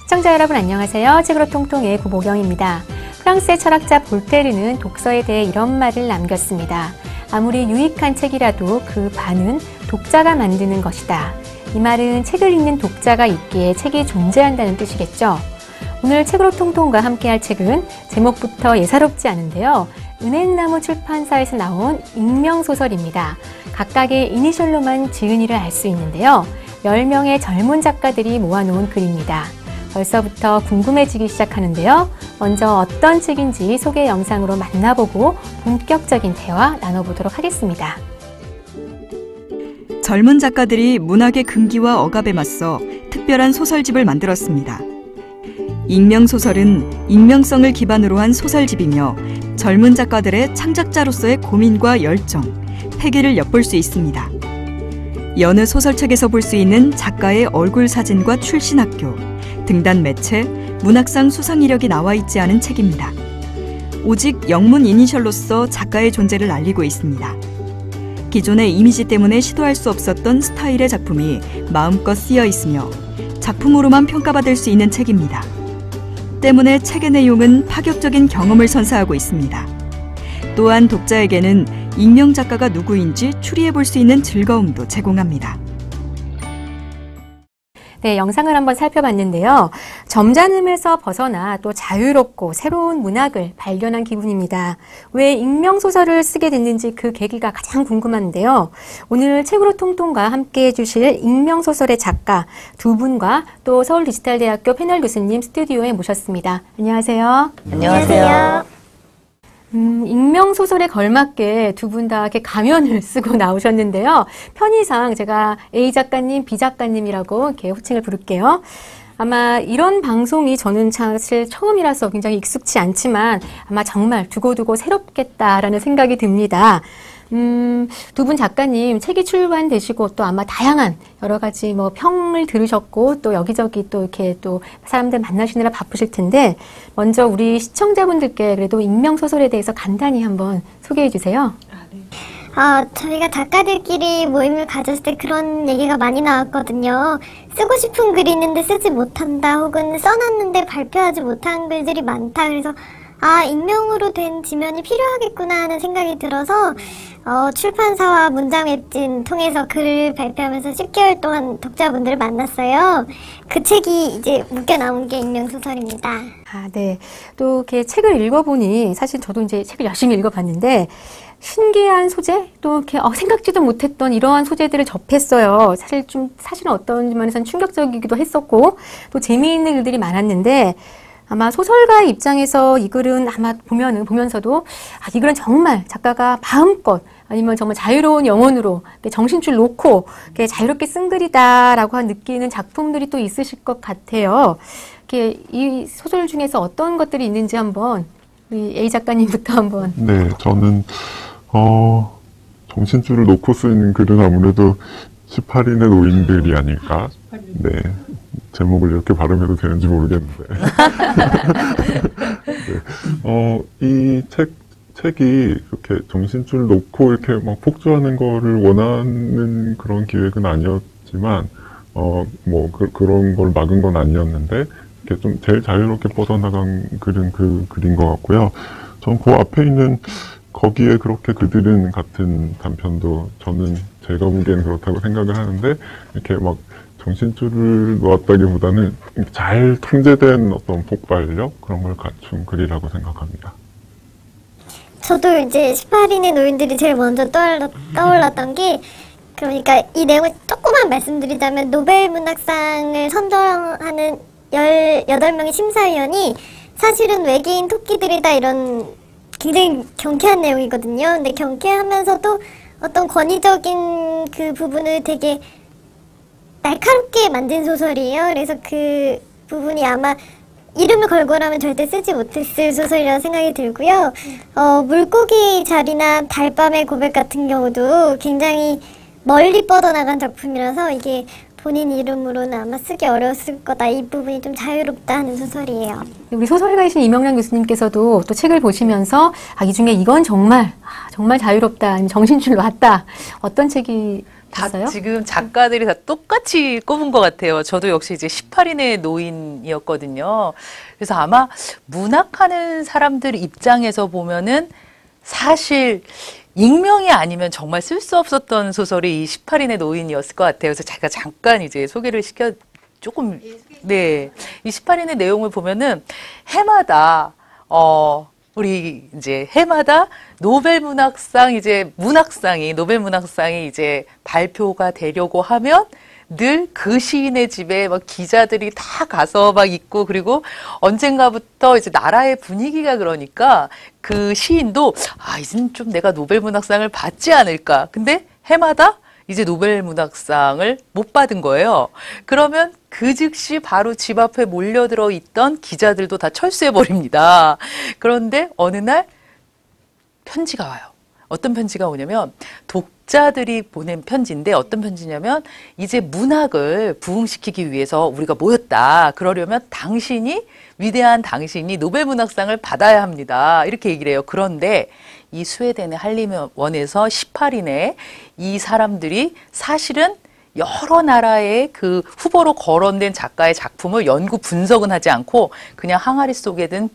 시청자 여러분 안녕하세요. 책으로 통통의 구보경입니다. 프랑스의 철학자 볼테르는 독서에 대해 이런 말을 남겼습니다. 아무리 유익한 책이라도 그 반은 독자가 만드는 것이다. 이 말은 책을 읽는 독자가 있기에 책이 존재한다는 뜻이겠죠. 오늘 책으로 통통과 함께할 책은 제목부터 예사롭지 않은데요. 은행나무 출판사에서 나온 익명소설입니다. 각각의 이니셜로만 지은이를 알 수 있는데요. 10명의 젊은 작가들이 모아놓은 글입니다. 벌써부터 궁금해지기 시작하는데요. 먼저 어떤 책인지 소개 영상으로 만나보고 본격적인 대화 나눠보도록 하겠습니다. 젊은 작가들이 문학의 금기와 억압에 맞서 특별한 소설집을 만들었습니다. 익명소설은 익명성을 기반으로 한 소설집이며 젊은 작가들의 창작자로서의 고민과 열정, 패기를 엿볼 수 있습니다. 여느 소설책에서 볼 수 있는 작가의 얼굴 사진과 출신 학교, 등단 매체, 문학상 수상 이력이 나와 있지 않은 책입니다. 오직 영문 이니셜로서 작가의 존재를 알리고 있습니다. 기존의 이미지 때문에 시도할 수 없었던 스타일의 작품이 마음껏 쓰여 있으며 작품으로만 평가받을 수 있는 책입니다. 때문에 책의 내용은 파격적인 경험을 선사하고 있습니다. 또한 독자에게는 익명 작가가 누구인지 추리해 볼 수 있는 즐거움도 제공합니다. 네, 영상을 한번 살펴봤는데요. 점잖음에서 벗어나 또 자유롭고 새로운 문학을 발견한 기분입니다. 왜 익명소설을 쓰게 됐는지 그 계기가 가장 궁금한데요. 오늘 책으로 통통과 함께 해주실 익명소설의 작가 두 분과 또 서울디지털대학교 패널 교수님 스튜디오에 모셨습니다. 안녕하세요. 안녕하세요. 익명소설에 걸맞게 두 분 다 이렇게 가면을 쓰고 나오셨는데요. 편의상 제가 A 작가님, B 작가님이라고 이렇게 호칭을 부를게요. 아마 이런 방송이 저는 사실 처음이라서 굉장히 익숙치 않지만 아마 정말 두고두고 새롭겠다라는 생각이 듭니다. 두 분 작가님 책이 출간되시고 또 아마 다양한 여러 가지 뭐 평을 들으셨고 또 여기저기 또 이렇게 또 사람들 만나시느라 바쁘실 텐데 먼저 우리 시청자분들께 그래도 익명소설에 대해서 간단히 한번 소개해 주세요. 저희가 작가들끼리 모임을 가졌을 때 그런 얘기가 많이 나왔거든요. 쓰고 싶은 글이 있는데 쓰지 못한다 혹은 써놨는데 발표하지 못한 글들이 많다. 그래서 익명으로 된 지면이 필요하겠구나 하는 생각이 들어서 출판사와 문장 웹진 통해서 글을 발표하면서 10개월 동안 독자분들을 만났어요. 그 책이 이제 묶여 나온 게 익명소설입니다. 네. 또 이렇게 책을 읽어보니 사실 저도 이제 책을 열심히 읽어봤는데 신기한 소재 또 이렇게 생각지도 못했던 이러한 소재들을 접했어요. 사실은 어떤 면에서는 충격적이기도 했었고 또 재미있는 글들이 많았는데 아마 소설가의 입장에서 이 글은 아마 보면서도 이 글은 정말 작가가 마음껏 아니면 정말 자유로운 영혼으로 정신줄 놓고 자유롭게 쓴 글이다라고 느끼는 작품들이 또 있으실 것 같아요. 이 소설 중에서 어떤 것들이 있는지 한번 우리 A 작가님부터 한번. 네, 저는 정신줄을 놓고 쓰는 글은 아무래도 18인의 노인들이 아닐까. 네. 제목을 이렇게 발음해도 되는지 모르겠는데. 네. 이 책이 이렇게 정신줄 놓고 이렇게 막 폭주하는 거를 원하는 그런 기획은 아니었지만, 그런 걸 막은 건 아니었는데, 이렇게 좀 제일 자유롭게 뻗어나간 글은 그 글인 것 같고요. 전 그 앞에 있는 거기에 그렇게 그들은 같은 단편도 저는 제가 보기에는 그렇다고 생각을 하는데, 이렇게 막 정신줄을 놓았다기보다는 잘 통제된 어떤 폭발력 그런 걸 갖춘 글이라고 생각합니다. 저도 이제 18인의 노인들이 제일 먼저 떠올랐던 게 그러니까 이 내용을 조금만 말씀드리자면 노벨문학상을 선정하는 18명의 심사위원이 사실은 외계인 토끼들이다 이런 굉장히 경쾌한 내용이거든요. 근데 경쾌하면서도 어떤 권위적인 그 부분을 되게 날카롭게 만든 소설이에요. 그래서 그 부분이 아마 이름을 걸고라면 절대 쓰지 못했을 소설이라고 생각이 들고요. 물고기 자리나 달밤의 고백 같은 경우도 굉장히 멀리 뻗어나간 작품이라서 이게 본인 이름으로는 아마 쓰기 어려웠을 거다. 이 부분이 좀 자유롭다 하는 소설이에요. 우리 소설가이신 이명란 교수님께서도 또 책을 보시면서 이 중에 이건 정말 자유롭다, 정신줄 놨다. 어떤 책이 다 있어요? 지금 작가들이 다 똑같이 꼽은 것 같아요. 저도 역시 이제 18인의 노인이었거든요. 그래서 아마 문학하는 사람들 입장에서 보면은 사실 익명이 아니면 정말 쓸 수 없었던 소설이 이 18인의 노인이었을 것 같아요. 그래서 제가 잠깐 이제 소개를 조금, 네. 이 18인의 내용을 보면은 해마다, 우리 이제 해마다 노벨 문학상이 이제 발표가 되려고 하면 늘 그 시인의 집에 막 기자들이 다 가서 막 있고, 그리고 언젠가부터 이제 나라의 분위기가 그러니까 그 시인도 이젠 좀 내가 노벨 문학상을 받지 않을까. 근데 해마다 이제 노벨 문학상을 못 받은 거예요. 그러면 그 즉시 바로 집 앞에 몰려들어 있던 기자들도 다 철수해버립니다. 그런데 어느 날 편지가 와요. 어떤 편지가 오냐면 독자들이 보낸 편지인데, 어떤 편지냐면 이제 문학을 부흥시키기 위해서 우리가 모였다. 그러려면 위대한 당신이 노벨 문학상을 받아야 합니다. 이렇게 얘기를 해요. 그런데 이 스웨덴의 한림원에서 18인의 이 사람들이 사실은 여러 나라의 그 후보로 거론된 작가의 작품을 연구 분석은 하지 않고 그냥 항아리 속에 든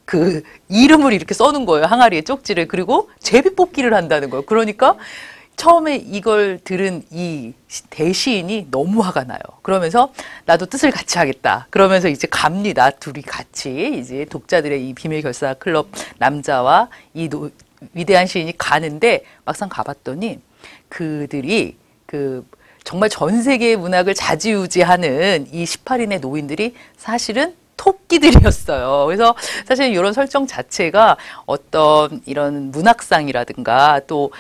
그 이름을 이렇게 써놓은 거예요. 항아리에 쪽지를. 그리고 제비뽑기를 한다는 거예요. 그러니까 처음에 이걸 들은 이 대시인이 너무 화가 나요. 그러면서 나도 뜻을 같이 하겠다. 그러면서 이제 갑니다. 둘이 같이 이제 독자들의 이 비밀 결사 클럽 남자와 이 위대한 시인이 가는데, 막상 가봤더니 그들이 정말 전 세계의 문학을 좌지우지하는 이 18인의 노인들이 사실은 토끼들이었어요. 그래서 사실 이런 설정 자체가 어떤 이런 문학상이라든가 또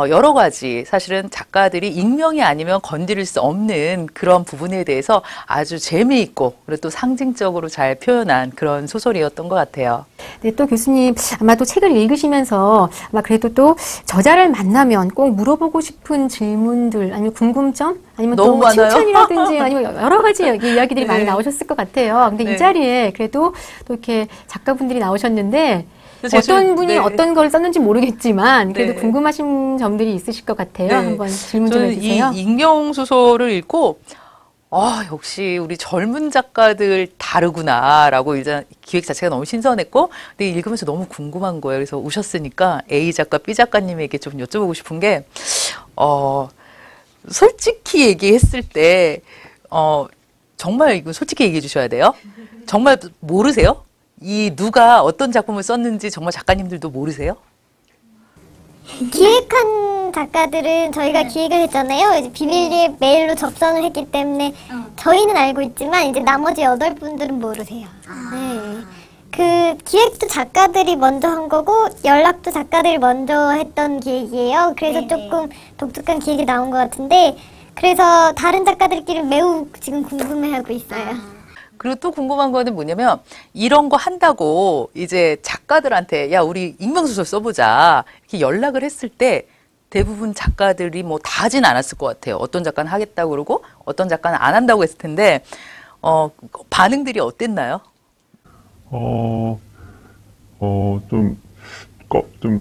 여러 가지 사실은 작가들이 익명이 아니면 건드릴 수 없는 그런 부분에 대해서 아주 재미있고 그리고 또 상징적으로 잘 표현한 그런 소설이었던 것 같아요. 네, 또 교수님 아마도 책을 읽으시면서 아마 그래도 또 저자를 만나면 꼭 물어보고 싶은 질문들 아니면 궁금점 아니면 또 너무 많아요. 칭찬이라든지 아니면 여러 가지 이야기들이 많이 네. 나오셨을 것 같아요. 근데 네. 이 자리에 그래도 또 이렇게 작가분들이 나오셨는데 제가 어떤 분이 네. 어떤 걸 썼는지 모르겠지만 그래도 네. 궁금하신 점들이 있으실 것 같아요. 네. 한번 질문 좀 저는 해주세요. 이 익명 소설을 읽고 역시 우리 젊은 작가들 다르구나라고 일단 기획 자체가 너무 신선했고, 근데 읽으면서 너무 궁금한 거예요. 그래서 오셨으니까 A 작가, B 작가님에게 좀 여쭤보고 싶은 게, 솔직히 얘기했을 때, 정말 이거 솔직히 얘기해 주셔야 돼요. 정말 모르세요? 누가 어떤 작품을 썼는지 정말 작가님들도 모르세요? 기획한 작가들은 저희가 기획을 했잖아요. 이제 비밀리에 메일로 접선을 했기 때문에 저희는 알고 있지만 이제 나머지 8분들은 모르세요. 네. 그 기획도 작가들이 먼저 한 거고 연락도 작가들이 먼저 했던 기획이에요. 그래서 조금 독특한 기획이 나온 것 같은데, 그래서 다른 작가들끼리 매우 지금 궁금해하고 있어요. 그리고 또 궁금한 거는 뭐냐면, 이런 거 한다고 이제 작가들한테 야 우리 익명소설 써보자 이렇게 연락을 했을 때 대부분 작가들이 뭐 다 하진 않았을 것 같아요. 어떤 작가는 하겠다고 그러고 어떤 작가는 안 한다고 했을 텐데 반응들이 어땠나요? 좀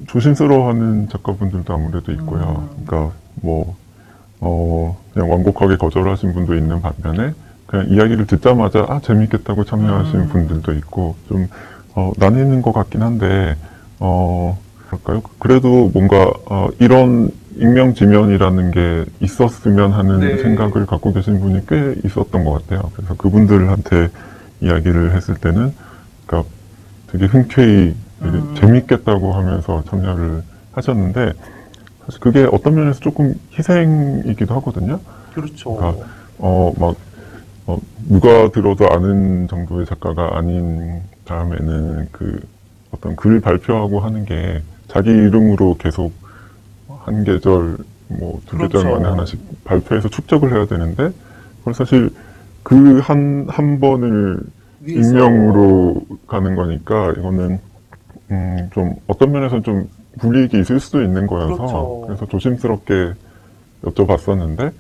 조심스러워하는 작가분들도 아무래도 있고요. 그러니까 그냥 완곡하게 거절하신 분도 있는 반면에 그냥 이야기를 듣자마자 재밌겠다고 참여하시는 분들도 있고, 좀 나뉘는 것 같긴 한데 그럴까요? 그래도 뭔가 이런 익명지면이라는 게 있었으면 하는 네. 생각을 갖고 계신 분이 꽤 있었던 것 같아요. 그래서 그분들한테 이야기를 했을 때는 그러니까 되게 흔쾌히 되게 재밌겠다고 하면서 참여를 하셨는데, 사실 그게 어떤 면에서 조금 희생이기도 하거든요. 그렇죠. 그러니까 누가 들어도 아는 정도의 작가가 아닌 다음에는 그 어떤 글 발표하고 하는 게 자기 이름으로 계속 한 계절, 두 그렇죠. 계절 만에 하나씩 발표해서 축적을 해야 되는데, 그걸 사실 그 한 번을 위해서. 익명으로 가는 거니까 이거는 좀 어떤 면에서는 좀 불이익이 있을 수도 있는 거여서 그렇죠. 그래서 조심스럽게 여쭤봤었는데,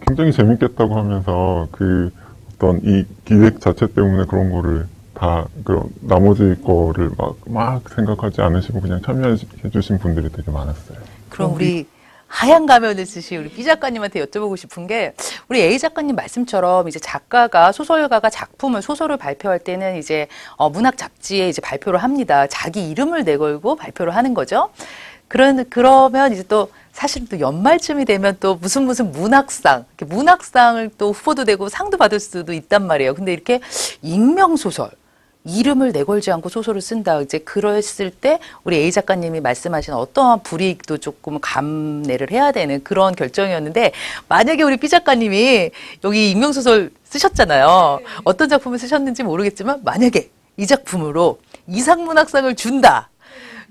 굉장히 재밌겠다고 하면서 그 어떤 이 기획 자체 때문에 그런 거를 다 그런 나머지 거를 막 생각하지 않으시고 그냥 참여해 주신 분들이 되게 많았어요. 그럼 우리 하얀 가면을 쓰신 우리 B 작가님한테 여쭤보고 싶은 게 우리 A 작가님 말씀처럼 이제 작가가 소설가가 소설을 발표할 때는 이제 문학 잡지에 이제 발표를 합니다. 자기 이름을 내걸고 발표를 하는 거죠. 그러면 이제 또 사실 또 연말쯤이 되면 또 무슨 문학상을 또 후보도 되고 상도 받을 수도 있단 말이에요. 근데 이렇게 익명소설, 이름을 내걸지 않고 소설을 쓴다. 이제 그랬을 때 우리 A 작가님이 말씀하신 어떠한 불이익도 조금 감내를 해야 되는 그런 결정이었는데 만약에 우리 B 작가님이 여기 익명소설 쓰셨잖아요. 어떤 작품을 쓰셨는지 모르겠지만 만약에 이 작품으로 이상문학상을 준다.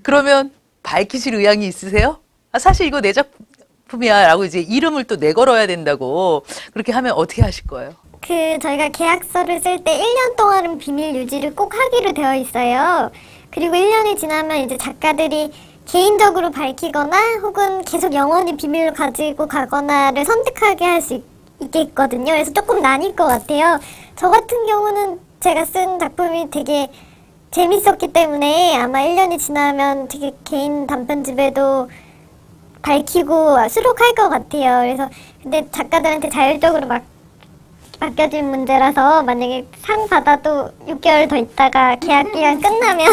그러면 밝히실 의향이 있으세요? 사실 이거 내 작품이야 라고 이제 이름을 또 내걸어야 된다고 그렇게 하면 어떻게 하실 거예요? 저희가 계약서를 쓸 때 1년 동안은 비밀 유지를 꼭 하기로 되어 있어요. 그리고 1년이 지나면 이제 작가들이 개인적으로 밝히거나 혹은 계속 영원히 비밀로 가지고 가거나를 선택하게 할 수 있겠거든요. 그래서 조금 나뉠 것 같아요. 저 같은 경우는 제가 쓴 작품이 되게 재밌었기 때문에 아마 1년이 지나면 되게 개인 단편집에도 밝히고 수록할 것 같아요. 그래서 근데 작가들한테 자율적으로 맡겨진 문제라서 만약에 상 받아도 6개월 더 있다가 계약 기간 끝나면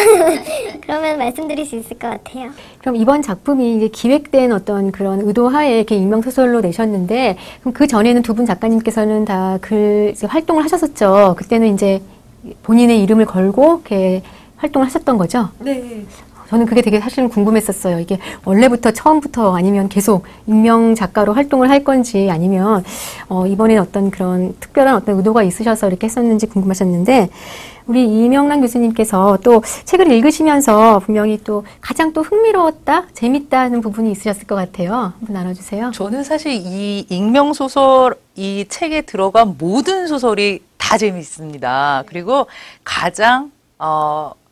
그러면 말씀드릴 수 있을 것 같아요. 그럼 이번 작품이 이제 기획된 어떤 그런 의도하에 이렇게 익명소설로 내셨는데 그럼 그 전에는 두 분 작가님께서는 다 활동을 하셨었죠. 그때는 이제 본인의 이름을 걸고 이렇게 활동을 하셨던 거죠? 네. 저는 그게 되게 사실은 궁금했었어요. 이게 원래부터 처음부터 아니면 계속 익명 작가로 활동을 할 건지 아니면 이번엔 어떤 그런 특별한 어떤 의도가 있으셔서 이렇게 했었는지 궁금하셨는데 우리 이명란 교수님께서 또 책을 읽으시면서 분명히 또 가장 또 흥미로웠다, 재밌다는 부분이 있으셨을 것 같아요. 한번 나눠주세요. 저는 사실 이 익명소설 이 책에 들어간 모든 소설이 다 재미있습니다. 그리고 가장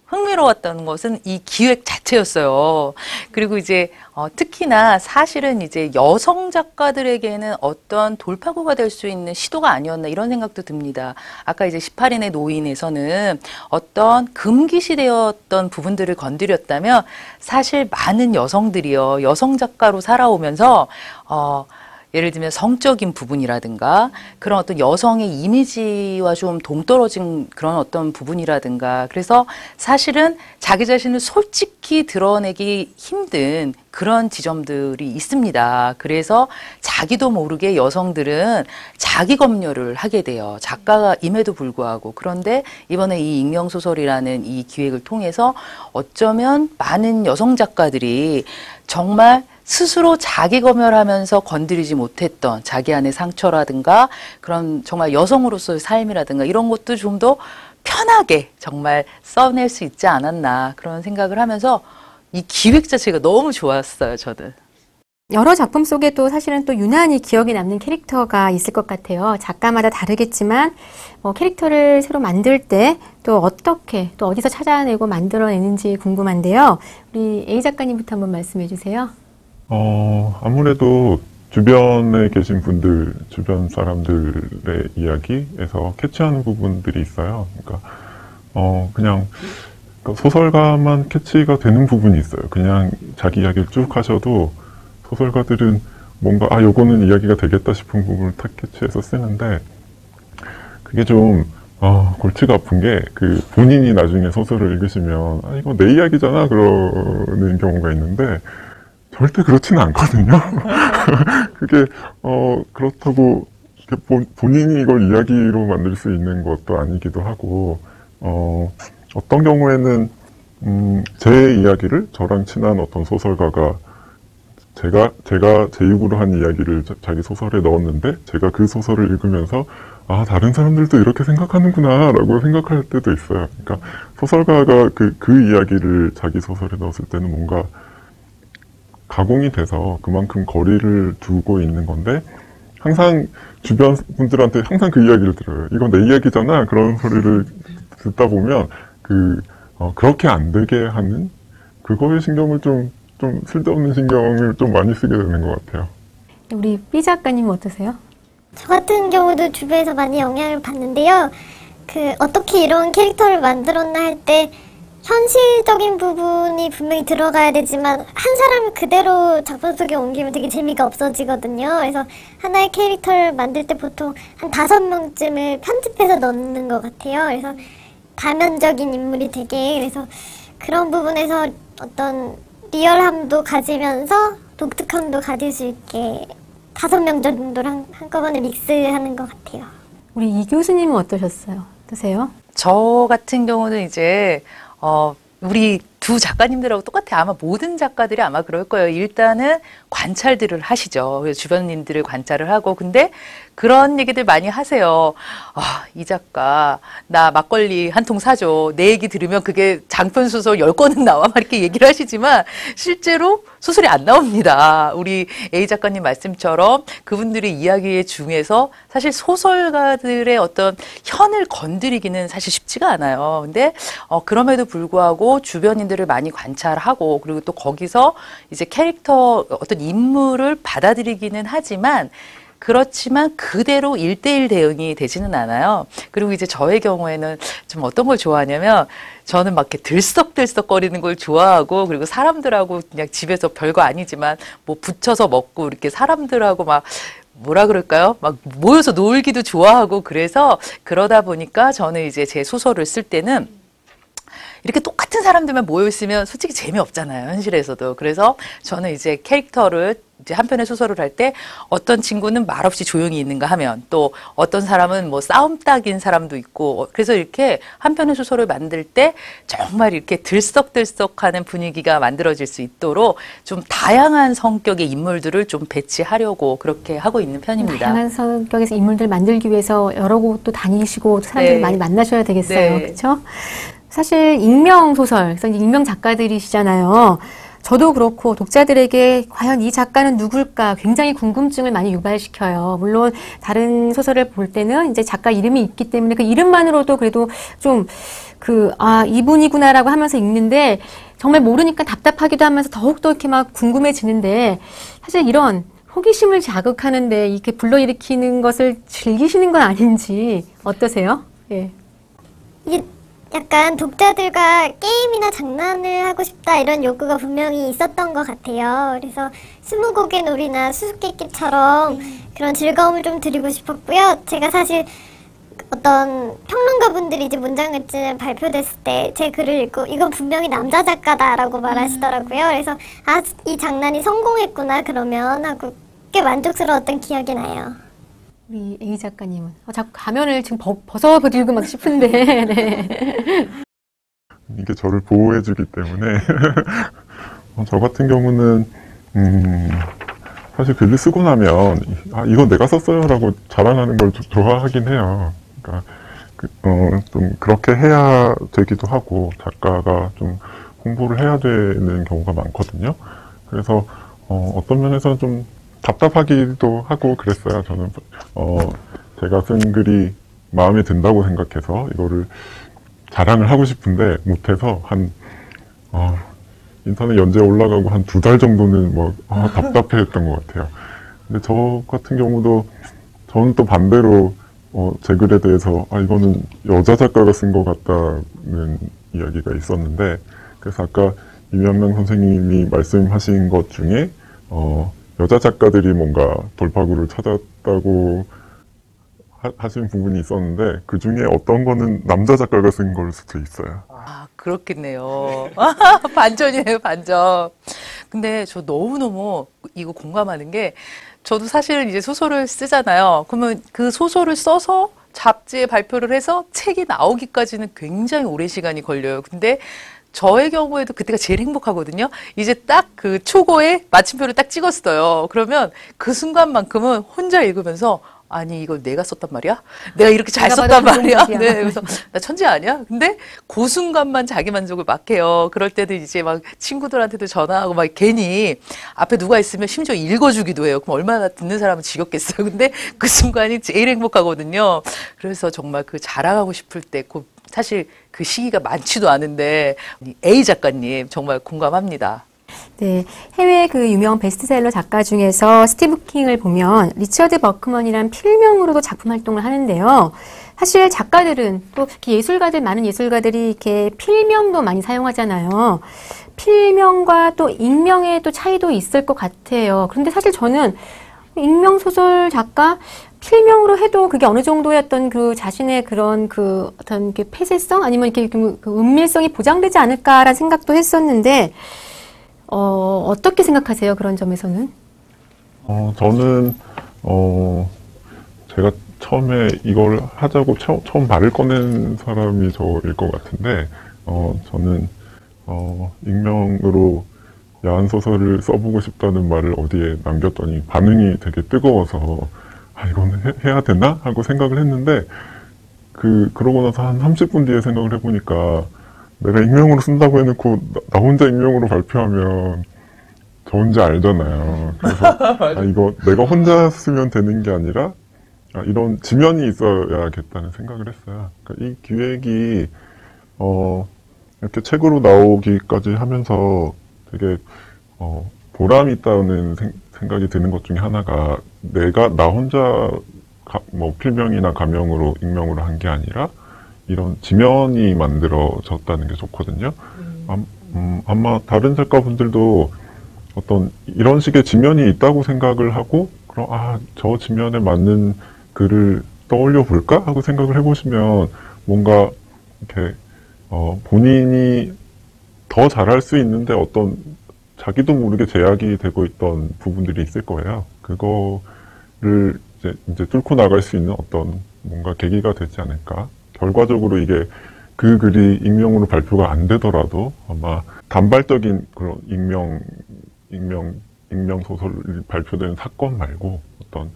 흥미로웠던 것은 이 기획 자체였어요. 그리고 이제 특히나 사실은 이제 여성 작가들에게는 어떤 돌파구가 될 수 있는 시도가 아니었나 이런 생각도 듭니다. 아까 이제 18인의 노인에서는 어떤 금기시되었던 부분들을 건드렸다면 사실 많은 여성들이요. 여성 작가로 살아오면서 예를 들면 성적인 부분이라든가 그런 어떤 여성의 이미지와 좀 동떨어진 그런 어떤 부분이라든가 그래서 사실은 자기 자신을 솔직히 드러내기 힘든 그런 지점들이 있습니다. 그래서 자기도 모르게 여성들은 자기 검열을 하게 돼요. 작가임에도 불구하고. 그런데 이번에 이 익명소설이라는 이 기획을 통해서 어쩌면 많은 여성 작가들이 정말 스스로 자기 검열하면서 건드리지 못했던 자기 안의 상처라든가 그런 정말 여성으로서의 삶이라든가 이런 것도 좀 더 편하게 정말 써낼 수 있지 않았나 그런 생각을 하면서 이 기획 자체가 너무 좋았어요, 저는. 여러 작품 속에도 사실은 또 유난히 기억에 남는 캐릭터가 있을 것 같아요. 작가마다 다르겠지만 캐릭터를 새로 만들 때 또 어떻게 또 어디서 찾아내고 만들어내는지 궁금한데요. 우리 A 작가님부터 한번 말씀해 주세요. 아무래도 주변에 계신 분들, 주변 사람들의 이야기에서 캐치하는 부분들이 있어요. 그러니까, 그냥, 소설가만 캐치가 되는 부분이 있어요. 그냥 자기 이야기를 쭉 하셔도 소설가들은 뭔가, 요거는 이야기가 되겠다 싶은 부분을 탁 캐치해서 쓰는데, 그게 좀, 골치가 아픈 게, 본인이 나중에 소설을 읽으시면, 이거 내 이야기잖아, 그러는 경우가 있는데, 절대 그렇지는 않거든요. 그게, 그렇다고, 본인이 이걸 이야기로 만들 수 있는 것도 아니기도 하고, 어떤 경우에는, 제 이야기를 저랑 친한 어떤 소설가가 제가 제 입으로 한 이야기를 자기 소설에 넣었는데, 제가 그 소설을 읽으면서, 다른 사람들도 이렇게 생각하는구나, 라고 생각할 때도 있어요. 그러니까, 소설가가 그 이야기를 자기 소설에 넣었을 때는 뭔가, 가공이 돼서 그만큼 거리를 두고 있는 건데 항상 주변 분들한테 항상 그 이야기를 들어요. 이건 내 이야기잖아. 그런 소리를 듣다 보면 그렇게 안 되게 하는 그거에 신경을 좀 쓸데없는 신경을 좀 많이 쓰게 되는 것 같아요. 우리 B 작가님은 어떠세요? 저 같은 경우도 주변에서 많이 영향을 받는데요. 어떻게 이런 캐릭터를 만들었나 할 때 현실적인 부분이 분명히 들어가야 되지만 한 사람을 그대로 작품 속에 옮기면 되게 재미가 없어지거든요. 그래서 하나의 캐릭터를 만들 때 보통 한 5명쯤을 편집해서 넣는 것 같아요. 그래서 다면적인 인물이 되게, 그래서 그런 부분에서 어떤 리얼함도 가지면서 독특함도 가질 수 있게 5명 정도를 한꺼번에 믹스하는 것 같아요. 우리 이 교수님은 어떠셨어요? 어떠세요? 저 같은 경우는 이제 우리 두 작가님들하고 똑같아요. 아마 모든 작가들이 아마 그럴 거예요. 일단은 관찰들을 하시죠. 그래서 주변인들을 관찰을 하고. 근데 그런 얘기들 많이 하세요. 아, 이 작가 나 막걸리 한 통 사줘. 내 얘기 들으면 그게 장편 소설 10권은 나와. 막 이렇게 얘기를 하시지만 실제로 소설이 안 나옵니다. 우리 A 작가님 말씀처럼 그분들의 이야기 중에서 사실 소설가들의 어떤 현을 건드리기는 사실 쉽지가 않아요. 근데 그럼에도 불구하고 주변인들을 많이 관찰하고 그리고 또 거기서 이제 캐릭터 어떤 인물을 받아들이기는 하지만 그렇지만 그대로 1대1 대응이 되지는 않아요. 그리고 이제 저의 경우에는 좀 어떤 걸 좋아하냐면 저는 막 이렇게 들썩들썩거리는 걸 좋아하고 그리고 사람들하고 그냥 집에서 별거 아니지만 뭐 붙여서 먹고 이렇게 사람들하고 막 뭐라 그럴까요? 막 모여서 놀기도 좋아하고 그래서 그러다 보니까 저는 이제 제 소설을 쓸 때는 이렇게 똑같은 사람들만 모여있으면 솔직히 재미없잖아요, 현실에서도. 그래서 저는 이제 캐릭터를 이제 한 편의 소설을 할 때 어떤 친구는 말없이 조용히 있는가 하면 또 어떤 사람은 뭐 싸움 딱인 사람도 있고 그래서 이렇게 한 편의 소설을 만들 때 정말 이렇게 들썩들썩하는 분위기가 만들어질 수 있도록 좀 다양한 성격의 인물들을 좀 배치하려고 그렇게 하고 있는 편입니다. 다양한 성격에서 인물들 만들기 위해서 여러 곳도 다니시고 사람들 네. 많이 만나셔야 되겠어요. 네. 그렇죠? 사실 익명 소설, 그래서 익명 작가들이시잖아요. 저도 그렇고 독자들에게 과연 이 작가는 누굴까 굉장히 궁금증을 많이 유발시켜요. 물론 다른 소설을 볼 때는 이제 작가 이름이 있기 때문에 그 이름만으로도 그래도 좀 이분이구나라고 하면서 읽는데 정말 모르니까 답답하기도 하면서 더욱더 이렇게 막 궁금해지는데 사실 이런 호기심을 자극하는데 이렇게 불러일으키는 것을 즐기시는 건 아닌지 어떠세요? 예. 이게 약간 독자들과 게임이나 장난을 하고 싶다 이런 욕구가 분명히 있었던 것 같아요. 그래서 스무고개 놀이나 수수께끼처럼 그런 즐거움을 좀 드리고 싶었고요. 제가 사실 어떤 평론가분들이 이제 문장을쯤 발표됐을 때 제 글을 읽고 이건 분명히 남자 작가다라고 말하시더라고요. 그래서 이 장난이 성공했구나 그러면 하고 꽤 만족스러웠던 기억이 나요. 우리 A 작가님은 자꾸 가면을 지금 벗어드리고 막 싶은데 네. 이게 저를 보호해주기 때문에 저 같은 경우는 사실 글을 쓰고 나면 이건 내가 썼어요라고 자랑하는 걸 좋아하긴 해요. 그러니까 좀 그렇게 해야 되기도 하고 작가가 좀 홍보를 해야 되는 경우가 많거든요. 그래서 어떤 면에서는 좀 답답하기도 하고 그랬어요. 저는 제가 쓴 글이 마음에 든다고 생각해서 이거를 자랑을 하고 싶은데 못해서 인터넷 연재에 올라가고 한 2달 정도는 답답해했던 것 같아요. 근데 저 같은 경우도 저는 또 반대로 제 글에 대해서 이거는 여자 작가가 쓴 것 같다는 이야기가 있었는데 그래서 아까 이면명 선생님이 말씀하신 것 중에 여자 작가들이 뭔가 돌파구를 찾았다고 하신 부분이 있었는데 그 중에 어떤 거는 남자 작가가 쓴 걸 수도 있어요. 그렇겠네요. 반전이에요, 반전. 근데 저 너무너무 이거 공감하는 게 저도 사실은 이제 소설을 쓰잖아요. 그러면 그 소설을 써서 잡지에 발표를 해서 책이 나오기까지는 굉장히 오랜 시간이 걸려요. 근데 저의 경우에도 그때가 제일 행복하거든요. 이제 딱 그 초고에 마침표를 딱 찍었어요. 그러면 그 순간만큼은 혼자 읽으면서 아니 이걸 내가 썼단 말이야? 내가 이렇게 잘 썼단 말이야? 네, 그래서 나 천재 아니야? 근데 그 순간만 자기 만족을 막 해요. 그럴 때도 이제 막 친구들한테도 전화하고 막 괜히 앞에 누가 있으면 심지어 읽어주기도 해요. 그럼 얼마나 듣는 사람은 지겹겠어요. 근데 그 순간이 제일 행복하거든요. 그래서 정말 그 자랑하고 싶을 때 사실 그 시기가 많지도 않은데 A 작가님 정말 공감합니다. 네, 해외 그 유명 베스트셀러 작가 중에서 스티브 킹을 보면 리처드 버크먼이란 필명으로도 작품 활동을 하는데요. 사실 작가들은 또 이렇게 예술가들, 많은 예술가들이 이렇게 필명도 많이 사용하잖아요. 필명과 또 익명의 또 차이도 있을 것 같아요. 그런데 사실 저는 익명 소설 작가 필명으로 해도 그게 어느 정도의 어떤 그 자신의 그런 그 어떤 그 폐쇄성 아니면 이렇게 그 은밀성이 보장되지 않을까라는 생각도 했었는데 어떻게 생각하세요? 그런 점에서는? 저는 제가 처음에 이걸 하자고 처음 말을 꺼낸 사람이 저일 것 같은데 저는 익명으로 야한 소설을 써보고 싶다는 말을 어디에 남겼더니 반응이 되게 뜨거워서 이거는 해야 되나? 하고 생각을 했는데 그러고 나서 한 30분 뒤에 생각을 해보니까 내가 익명으로 쓴다고 해놓고 나 혼자 익명으로 발표하면 저 혼자 알잖아요. 그래서 이거 내가 혼자 쓰면 되는 게 아니라 이런 지면이 있어야겠다는 생각을 했어요. 그러니까 이 기획이 이렇게 책으로 나오기까지 하면서 되게 보람 있다는 생각이 드는 것 중에 하나가 내가 나 혼자 뭐 필명이나 가명으로 익명으로 한 게 아니라 이런 지면이 만들어졌다는 게 좋거든요. 아마 다른 작가분들도 어떤 이런 식의 지면이 있다고 생각을 하고 그럼 저 지면에 맞는 글을 떠올려 볼까 하고 생각을 해보시면 뭔가 이렇게 본인이 더 잘할 수 있는데 어떤 자기도 모르게 제약이 되고 있던 부분들이 있을 거예요. 그거를 이제 뚫고 나갈 수 있는 어떤 뭔가 계기가 되지 않을까. 결과적으로 이게 그 글이 익명으로 발표가 안 되더라도 아마 단발적인 그런 익명 소설이 발표되는 사건 말고 어떤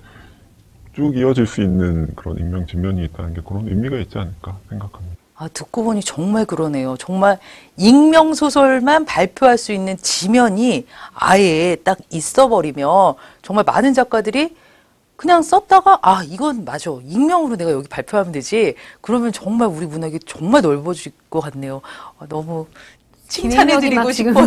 쭉 이어질 수 있는 그런 익명 지면이 있다는 게 그런 의미가 있지 않을까 생각합니다. 듣고 보니 정말 그러네요. 정말 익명 소설만 발표할 수 있는 지면이 아예 딱 있어버리면 정말 많은 작가들이 그냥 썼다가 이건 맞아. 익명으로 내가 여기 발표하면 되지. 그러면 정말 우리 문학이 정말 넓어질 것 같네요. 너무 칭찬해드리고 싶어요.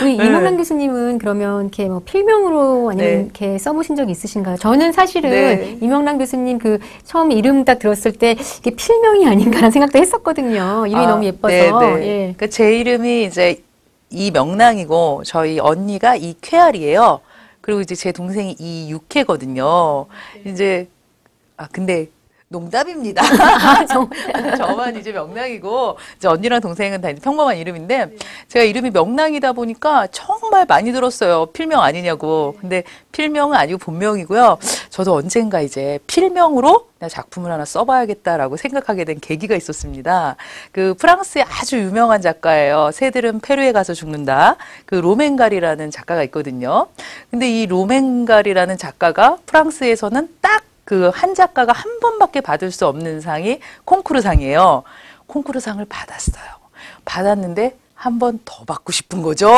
우리 이명란 교수님은 그러면 이렇게 뭐 필명으로 아니면 이렇게 써보신 적이 있으신가요? 저는 사실은 이명란 교수님 그 처음 이름 딱 들었을 때 이게 필명이 아닌가라는 생각도 했었거든요. 이름이 너무 예뻐서. 예. 그러니까 제 이름이 이제 이명랑이고 저희 언니가 이쾌알이에요. 그리고 이제 제 동생이 이육혜거든요. 이제 근데 농담입니다. 저만 이제 명랑이고, 이제 언니랑 동생은 다 이제 평범한 이름인데, 제가 이름이 명랑이다 보니까 정말 많이 들었어요. 필명 아니냐고. 근데 필명은 아니고 본명이고요. 저도 언젠가 이제 필명으로 내가 작품을 하나 써봐야겠다라고 생각하게 된 계기가 있었습니다. 그 프랑스의 아주 유명한 작가예요. 새들은 페루에 가서 죽는다. 그 로맹가리라는 작가가 있거든요. 근데 이 로맹가리라는 작가가 프랑스에서는 딱 그 한 작가가 한 번밖에 받을 수 없는 상이 콩쿠르상이에요. 콩쿠르상을 받았어요. 받았는데 한 번 더 받고 싶은 거죠.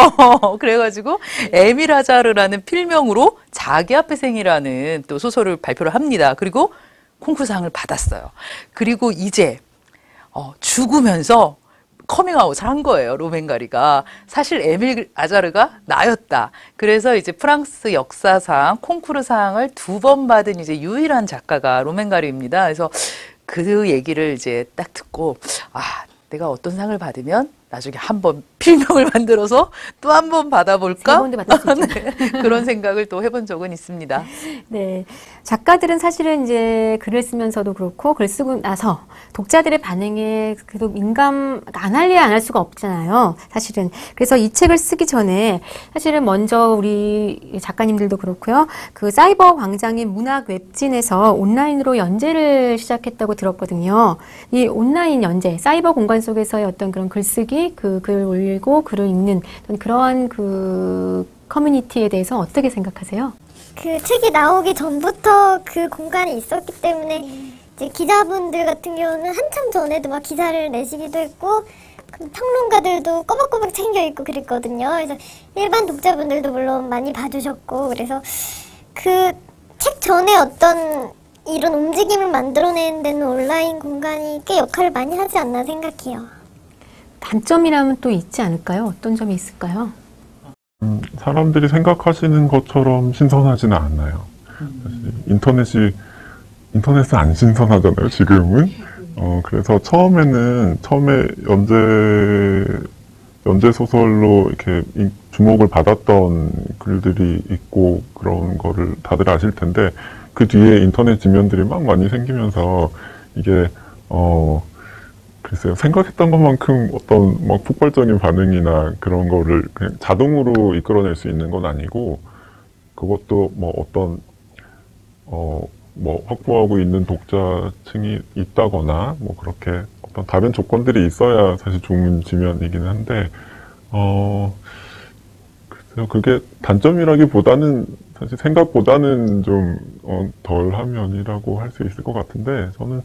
그래가지고 에밀 아자르라는 필명으로 자기 앞에 생이라는 또 소설을 발표를 합니다. 그리고 콩쿠르상을 받았어요. 그리고 이제 죽으면서 커밍아웃을 한 거예요. 로맹가리가. 사실 에밀 아자르가 나였다. 그래서 이제 프랑스 역사상 콩쿠르상을 2번 받은 이제 유일한 작가가 로맹가리입니다. 그래서 그 얘기를 이제 딱 듣고 내가 어떤 상을 받으면 나중에 한번 필명을 만들어서 또 한 번 받아볼까? 3번도 받을 수 있죠. 네, 그런 생각을 또 해본 적은 있습니다. 네. 작가들은 사실은 이제 글을 쓰면서도 그렇고 글 쓰고 나서 독자들의 반응에 그래도 민감 안 할래야 안 할 수가 없잖아요. 사실은. 그래서 이 책을 쓰기 전에 사실은 먼저 우리 작가님들도 그렇고요. 그 사이버 광장인 문학 웹진에서 온라인으로 연재를 시작했다고 들었거든요. 이 온라인 연재, 사이버 공간 속에서의 어떤 그런 글쓰기, 그 글 올리고 글을 읽는 그러한 그 커뮤니티에 대해서 어떻게 생각하세요? 그 책이 나오기 전부터 그 공간이 있었기 때문에 이제 기자분들 같은 경우는 한참 전에도 막 기사를 내시기도 했고 평론가들도 꼬박꼬박 챙겨 읽고 그랬거든요. 그래서 일반 독자분들도 물론 많이 봐주셨고 그래서 그 책 전에 어떤 이런 움직임을 만들어내는 데는 온라인 공간이 꽤 역할을 많이 하지 않나 생각해요. 단점이라면 또 있지 않을까요? 어떤 점이 있을까요? 사람들이 생각하시는 것처럼 신선하지는 않아요. 사실 인터넷이 인터넷은 안 신선하잖아요, 지금은. 그래서 처음에 연재 소설로 이렇게 주목을 받았던 글들이 있고 그런 거를 다들 아실 텐데, 그 뒤에 인터넷 지면들이 막 많이 생기면서 이게, 글쎄요, 생각했던 것만큼 어떤 막 폭발적인 반응이나 그런 거를 그냥 자동으로 이끌어낼 수 있는 건 아니고, 그것도 뭐 어떤, 뭐 확보하고 있는 독자층이 있다거나 뭐 그렇게 어떤 다른 조건들이 있어야 사실 좋은 지면이긴 한데, 글쎄요, 그게 단점이라기보다는 사실 생각보다는 좀 덜한 면이라고 할 수 있을 것 같은데, 저는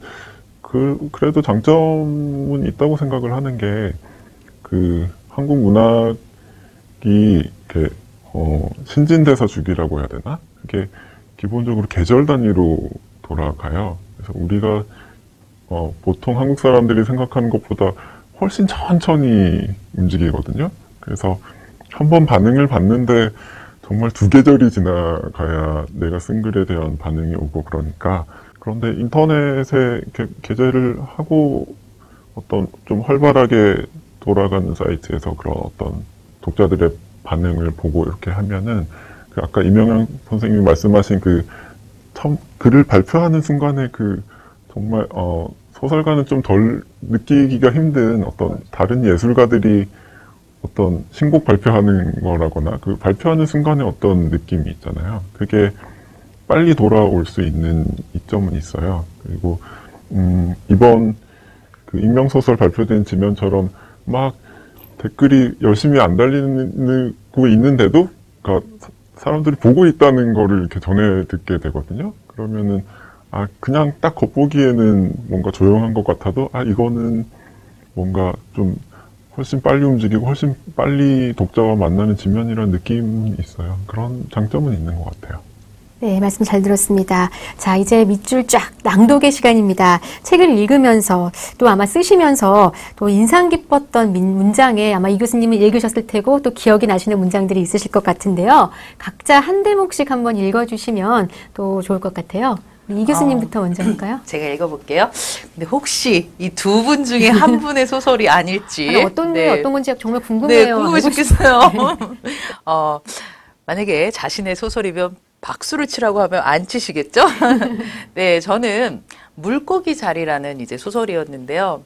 그래도 장점은 있다고 생각을 하는 게, 한국 문학이 이렇게 신진대사 주기라고 해야 되나? 그게 기본적으로 계절 단위로 돌아가요. 그래서 우리가 보통 한국 사람들이 생각하는 것보다 훨씬 천천히 움직이거든요. 그래서 한번 반응을 받는데 정말 2계절이 지나가야 내가 쓴 글에 대한 반응이 오고 그러니까. 그런데 인터넷에 이렇게 게재를 하고 어떤 좀 활발하게 돌아가는 사이트에서 그런 어떤 독자들의 반응을 보고 이렇게 하면은, 아까 이명양 선생님이 말씀하신 처음 글을 발표하는 순간에 정말 소설가는 좀 덜 느끼기가 힘든 어떤 다른 예술가들이 어떤 신곡 발표하는 거라거나 발표하는 순간에 어떤 느낌이 있잖아요. 그게 빨리 돌아올 수 있는 이점은 있어요. 그리고 이번 익명소설 발표된 지면처럼 막 댓글이 열심히 안 달리고 있는데도 사람들이 보고 있다는 거를 이렇게 전해 듣게 되거든요. 그러면은, 그냥 딱 겉보기에는 뭔가 조용한 것 같아도, 이거는 뭔가 좀 훨씬 빨리 움직이고 훨씬 빨리 독자와 만나는 지면이라는 느낌이 있어요. 그런 장점은 있는 것 같아요. 네, 말씀 잘 들었습니다. 자, 이제 밑줄 쫙 낭독의 시간입니다. 책을 읽으면서 또 아마 쓰시면서 또 인상 깊었던 문장에 아마 이 교수님은 읽으셨을 테고 또 기억이 나시는 문장들이 있으실 것 같은데요. 각자 한 대목씩 한번 읽어주시면 또 좋을 것 같아요. 이 교수님부터 먼저 할까요? 제가 읽어볼게요. 근데 혹시 이 2분 중에 한 분의 소설이 아닐지. 어떤 건지 정말 네, 궁금해요. 궁금해 죽겠어요. 만약에 자신의 소설이면 박수를 치라고 하면 안 치시겠죠? 네, 저는 물고기 자리라는 이제 소설이었는데요.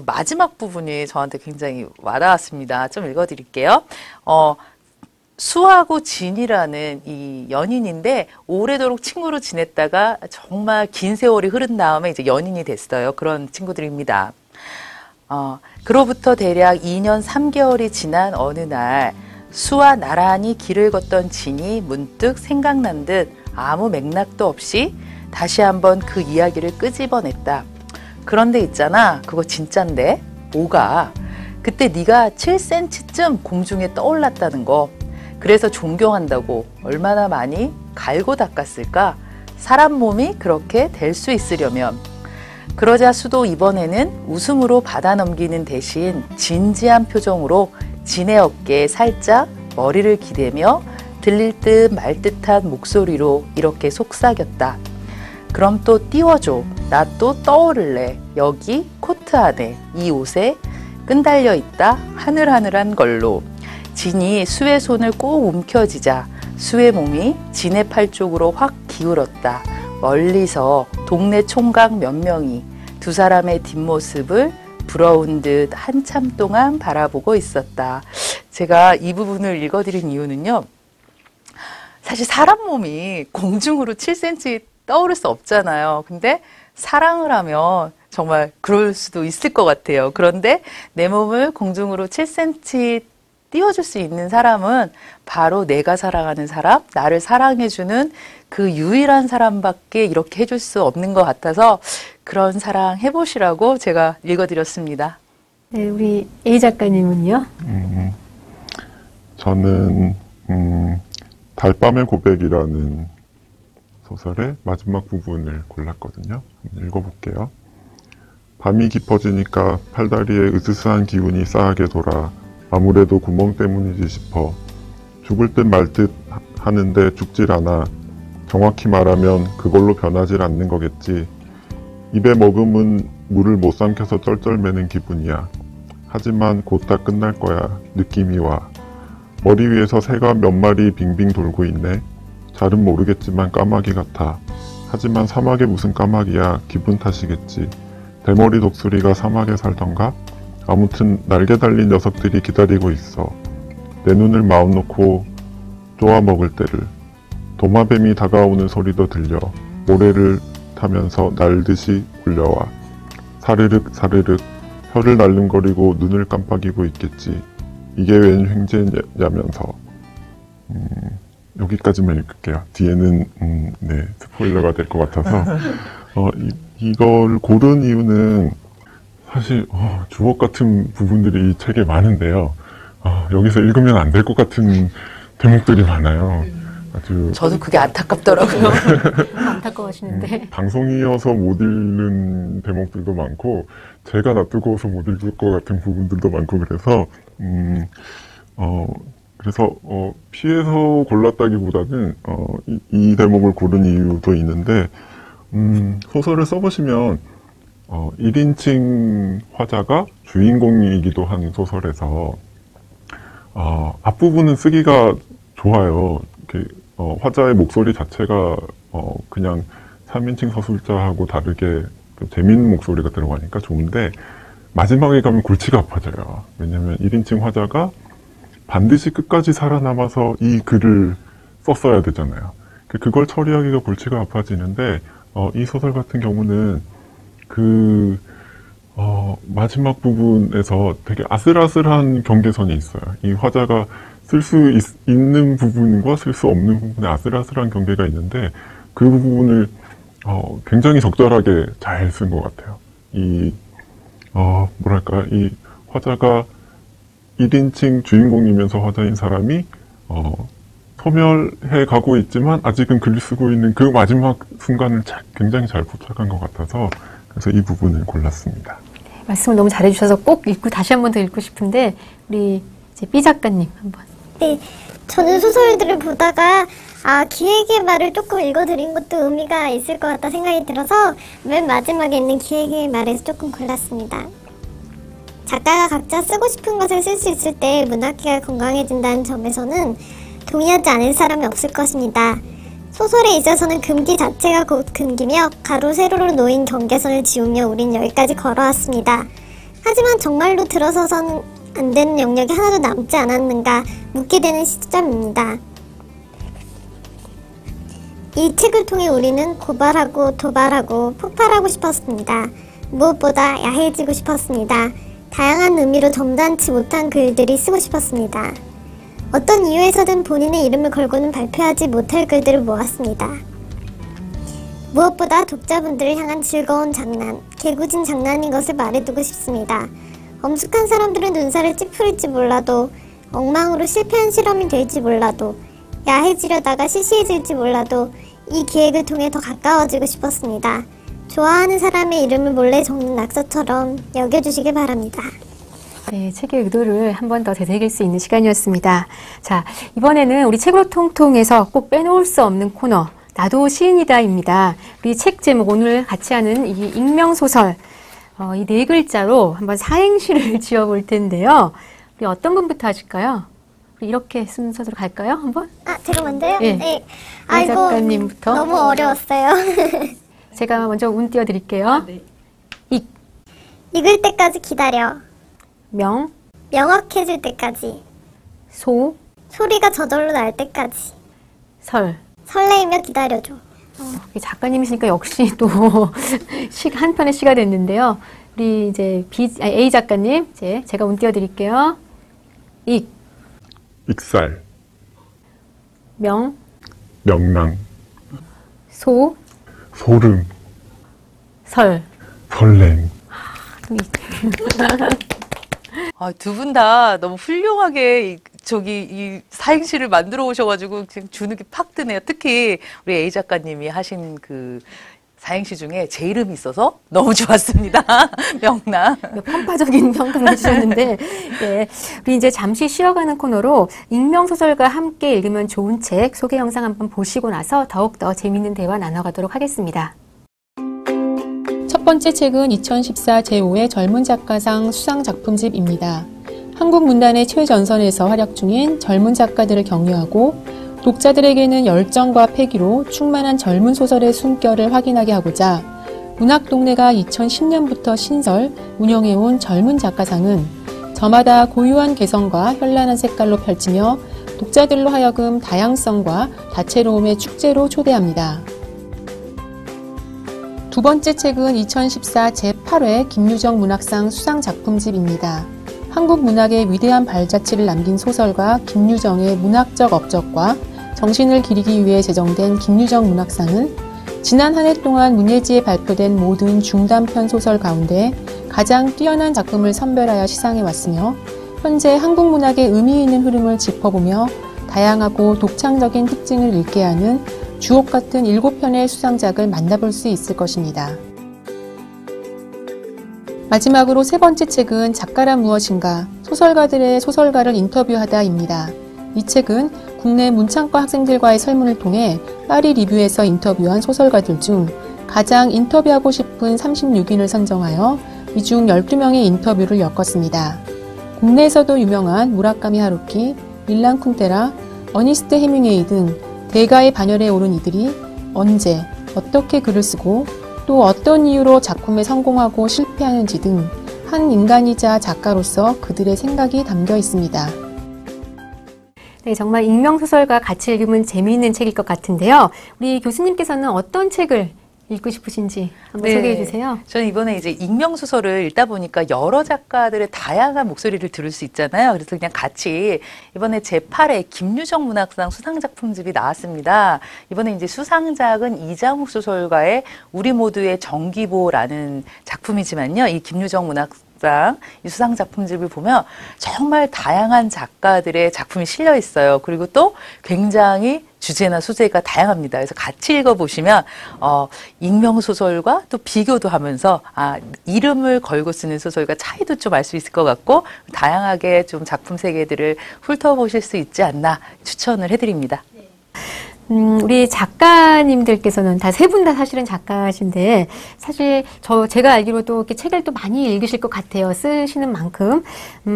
마지막 부분이 저한테 굉장히 와닿았습니다. 좀 읽어드릴게요. 수하고 진이라는 이 연인인데 오래도록 친구로 지냈다가 정말 긴 세월이 흐른 다음에 이제 연인이 됐어요. 그런 친구들입니다. 그로부터 대략 2년 3개월이 지난 어느 날 수와 나란히 길을 걷던 진이 문득 생각난 듯 아무 맥락도 없이 다시 한번 그 이야기를 끄집어냈다. 그런데 있잖아, 그거 진짠데? 뭐가? 그때 네가 7cm쯤 공중에 떠올랐다는 거. 그래서 존경한다고. 얼마나 많이 갈고 닦았을까? 사람 몸이 그렇게 될 수 있으려면. 그러자 수도 이번에는 웃음으로 받아넘기는 대신 진지한 표정으로 진의 어깨에 살짝 머리를 기대며 들릴 듯 말 듯한 목소리로 이렇게 속삭였다. 그럼 또 띄워줘. 나 또 떠오를래. 여기 코트 안에 이 옷에 끈달려 있다. 하늘하늘한 걸로. 진이 수의 손을 꼭 움켜쥐자 수의 몸이 진의 팔 쪽으로 확 기울었다. 멀리서 동네 총각 몇 명이 두 사람의 뒷모습을 부러운 듯 한참 동안 바라보고 있었다. 제가 이 부분을 읽어드린 이유는요. 사실 사람 몸이 공중으로 7cm 떠오를 수 없잖아요. 근데 사랑을 하면 정말 그럴 수도 있을 것 같아요. 그런데 내 몸을 공중으로 7cm 띄워줄 수 있는 사람은 바로 내가 사랑하는 사람, 나를 사랑해주는 그 유일한 사람밖에 이렇게 해줄 수 없는 것 같아서 그런 사랑 해보시라고 제가 읽어드렸습니다. 네, 우리 A 작가님은요? 저는 달밤의 고백이라는 소설의 마지막 부분을 골랐거든요. 한번 읽어볼게요. 밤이 깊어지니까 팔다리에 으스스한 기운이 싸하게 돌아 아무래도 구멍 때문이지 싶어. 죽을 듯 말 듯 하는데 죽질 않아. 정확히 말하면 그걸로 변하질 않는 거겠지. 입에 머금은 물을 못 삼켜서 쩔쩔매는 기분이야. 하지만 곧 다 끝날 거야. 느낌이 와. 머리 위에서 새가 몇 마리 빙빙 돌고 있네. 잘은 모르겠지만 까마귀 같아. 하지만 사막에 무슨 까마귀야. 기분 탓이겠지. 대머리 독수리가 사막에 살던가? 아무튼 날개 달린 녀석들이 기다리고 있어. 내 눈을 마음 놓고 쪼아 먹을 때를. 도마뱀이 다가오는 소리도 들려. 모래를 타면서 날듯이 울려와. 사르륵 사르륵 혀를 날름거리고 눈을 깜빡이고 있겠지. 이게 웬 횡재냐면서. 여기까지만 읽을게요. 뒤에는 네, 스포일러가 될 것 같아서 이걸 고른 이유는 사실 주옥 같은 부분들이 이 책에 많은데요. 여기서 읽으면 안 될 것 같은 대목들이 많아요. 아주 저도 그게 안타깝더라고요. 안타까워하시는데. 방송이어서 못 읽는 대목들도 많고 제가 놔두고서 못 읽을 것 같은 부분들도 많고 그래서 피해서 골랐다기보다는 이 대목을 고른 이유도 있는데 소설을 써보시면 1인칭 화자가 주인공이기도 한 소설에서 앞부분은 쓰기가 좋아요. 이렇게 화자의 목소리 자체가 그냥 3인칭 서술자하고 다르게 재밌는 목소리가 들어가니까 좋은데 마지막에 가면 골치가 아파져요. 왜냐면 1인칭 화자가 반드시 끝까지 살아남아서 이 글을 썼어야 되잖아요. 그걸 처리하기가 골치가 아파지는데 이 소설 같은 경우는 마지막 부분에서 되게 아슬아슬한 경계선이 있어요. 이 화자가 쓸 수 있는 부분과 쓸 수 없는 부분에 아슬아슬한 경계가 있는데 그 부분을 굉장히 적절하게 잘 쓴 것 같아요. 이 화자가 1인칭 주인공이면서 화자인 사람이 소멸해 가고 있지만 아직은 글을 쓰고 있는 그 마지막 순간을 굉장히 잘 포착한 것 같아서 그래서 이 부분을 골랐습니다. 말씀을 너무 잘해주셔서 꼭 읽고 다시 한 번 더 읽고 싶은데 우리 이제 B 작가님 한번. 네, 저는 소설들을 보다가 기획의 말을 조금 읽어드린 것도 의미가 있을 것 같다 생각이 들어서 맨 마지막에 있는 기획의 말에서 조금 골랐습니다. 작가가 각자 쓰고 싶은 것을 쓸 수 있을 때 문학계가 건강해진다는 점에서는 동의하지 않을 사람이 없을 것입니다. 소설에 있어서는 금기 자체가 곧 금기며 가로 세로로 놓인 경계선을 지우며 우린 여기까지 걸어왔습니다. 하지만 정말로 들어서서는 안 되는 영역이 하나도 남지 않았는가 묻게 되는 시점입니다. 이 책을 통해 우리는 고발하고 도발하고 폭발하고 싶었습니다. 무엇보다 야해지고 싶었습니다. 다양한 의미로 점잖지 못한 글들이 쓰고 싶었습니다. 어떤 이유에서든 본인의 이름을 걸고는 발표하지 못할 글들을 모았습니다. 무엇보다 독자분들을 향한 즐거운 장난, 개구진 장난인 것을 말해두고 싶습니다. 엄숙한 사람들은 눈살을 찌푸릴지 몰라도, 엉망으로 실패한 실험이 될지 몰라도, 야해지려다가 시시해질지 몰라도 이 기획을 통해 더 가까워지고 싶었습니다. 좋아하는 사람의 이름을 몰래 적는 낙서처럼 여겨주시길 바랍니다. 네, 책의 의도를 한 번 더 되새길 수 있는 시간이었습니다. 자, 이번에는 우리 책으로 통통에서 꼭 빼놓을 수 없는 코너, 나도 시인이다입니다. 우리 책 제목 오늘 같이 하는 이 익명소설, 이 네 글자로 한번 사행시를 지어볼 텐데요. 우리 어떤 분부터 하실까요? 우리 이렇게 순서대로 갈까요? 한번? 제가 먼저요? 네. 네. 이 작가님부터. 너무 어려웠어요. 제가 먼저 운 띄워드릴게요. 네. 익을 때까지 기다려. 명, 명확해질 때까지. 소, 소리가 저절로 날 때까지. 설. 설레이며 기다려줘. 작가님이시니까 역시 또 한 편의 시가 됐는데요. 우리 이제 A 작가님, 이제 제가 운 띄워드릴게요. 익살, 명, 명랑, 소, 소름, 설. 설렘. 두 분 다 너무 훌륭하게 이 사행시를 만들어 오셔가지고 지금 주눅이 팍 드네요. 특히 우리 A 작가님이 하신 그 사행시 중에 제 이름이 있어서 너무 좋았습니다. 명랑. 편파적인 평가를 해주셨는데, 네. 우리 이제 잠시 쉬어가는 코너로 익명소설과 함께 읽으면 좋은 책 소개 영상 한번 보시고 나서 더욱더 재미있는 대화 나눠가도록 하겠습니다. 첫 번째 책은 2014 제5회 젊은 작가상 수상 작품집입니다. 한국 문단의 최전선에서 활약 중인 젊은 작가들을 격려하고 독자들에게는 열정과 패기로 충만한 젊은 소설의 숨결을 확인하게 하고자 문학동네가 2010년부터 신설, 운영해온 젊은 작가상은 저마다 고유한 개성과 현란한 색깔로 펼치며 독자들로 하여금 다양성과 다채로움의 축제로 초대합니다. 두 번째 책은 2014 제8회 김유정 문학상 수상 작품집입니다. 한국 문학의 위대한 발자취를 남긴 소설가 김유정의 문학적 업적과 정신을 기리기 위해 제정된 김유정 문학상은 지난 한 해 동안 문예지에 발표된 모든 중단편 소설 가운데 가장 뛰어난 작품을 선별하여 시상해 왔으며 현재 한국 문학의 의미 있는 흐름을 짚어보며 다양하고 독창적인 특징을 읽게 하는 주옥 같은 7편의 수상작을 만나볼 수 있을 것입니다. 마지막으로 세 번째 책은 작가란 무엇인가, 소설가들의 소설가를 인터뷰하다입니다. 이 책은 국내 문창과 학생들과의 설문을 통해 파리 리뷰에서 인터뷰한 소설가들 중 가장 인터뷰하고 싶은 36인을 선정하여 이 중 12명의 인터뷰를 엮었습니다. 국내에서도 유명한 무라카미 하루키, 일란 쿤테라, 어니스트 헤밍웨이 등 대가의 반열에 오른 이들이 언제, 어떻게 글을 쓰고 또 어떤 이유로 작품에 성공하고 실패하는지 등 한 인간이자 작가로서 그들의 생각이 담겨 있습니다. 네, 정말 익명소설과 같이 읽으면 재미있는 책일 것 같은데요. 우리 교수님께서는 어떤 책을 읽고 싶으신지 한번 소개해 주세요. 저는 이번에 이제 익명소설을 읽다 보니까 여러 작가들의 다양한 목소리를 들을 수 있잖아요. 그래서 그냥 같이 이번에 제8회 김유정 문학상 수상작품집이 나왔습니다. 이번에 이제 수상작은 이장욱 소설가의 우리 모두의 정기보라는 작품이지만요. 이 김유정 문학상 이 수상 작품집을 보면 정말 다양한 작가들의 작품이 실려 있어요. 그리고 또 굉장히 주제나 소재가 다양합니다. 그래서 같이 읽어보시면 익명 소설과 또 비교도 하면서 이름을 걸고 쓰는 소설과 차이도 좀 알 수 있을 것 같고 다양하게 좀 작품 세계들을 훑어보실 수 있지 않나 추천을 해드립니다. 우리 작가님들께서는 다 세 분 다 사실은 작가신데 사실 제가 알기로도 이렇게 책을 또 많이 읽으실 것 같아요. 쓰시는 만큼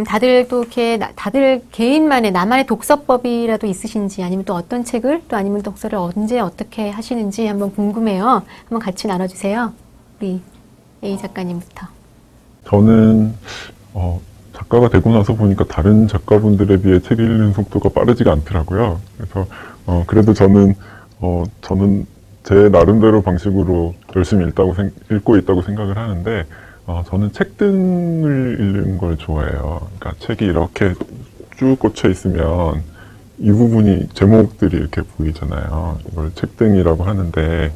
다들 또 이렇게 다들 개인만의 나만의 독서법이라도 있으신지 아니면 또 어떤 책을 또 아니면 독서를 언제 어떻게 하시는지 한번 궁금해요. 한번 같이 나눠주세요. 우리 A 작가님부터. 저는 작가가 되고 나서 보니까 다른 작가분들에 비해 책 읽는 속도가 빠르지가 않더라고요. 그래서 그래도 저는 제 나름대로 방식으로 열심히 읽고 있다고 생각을 하는데, 저는 책 등을 읽는 걸 좋아해요. 그러니까 책이 이렇게 쭉 꽂혀 있으면 이 부분이 제목들이 이렇게 보이잖아요. 이걸 책 등이라고 하는데,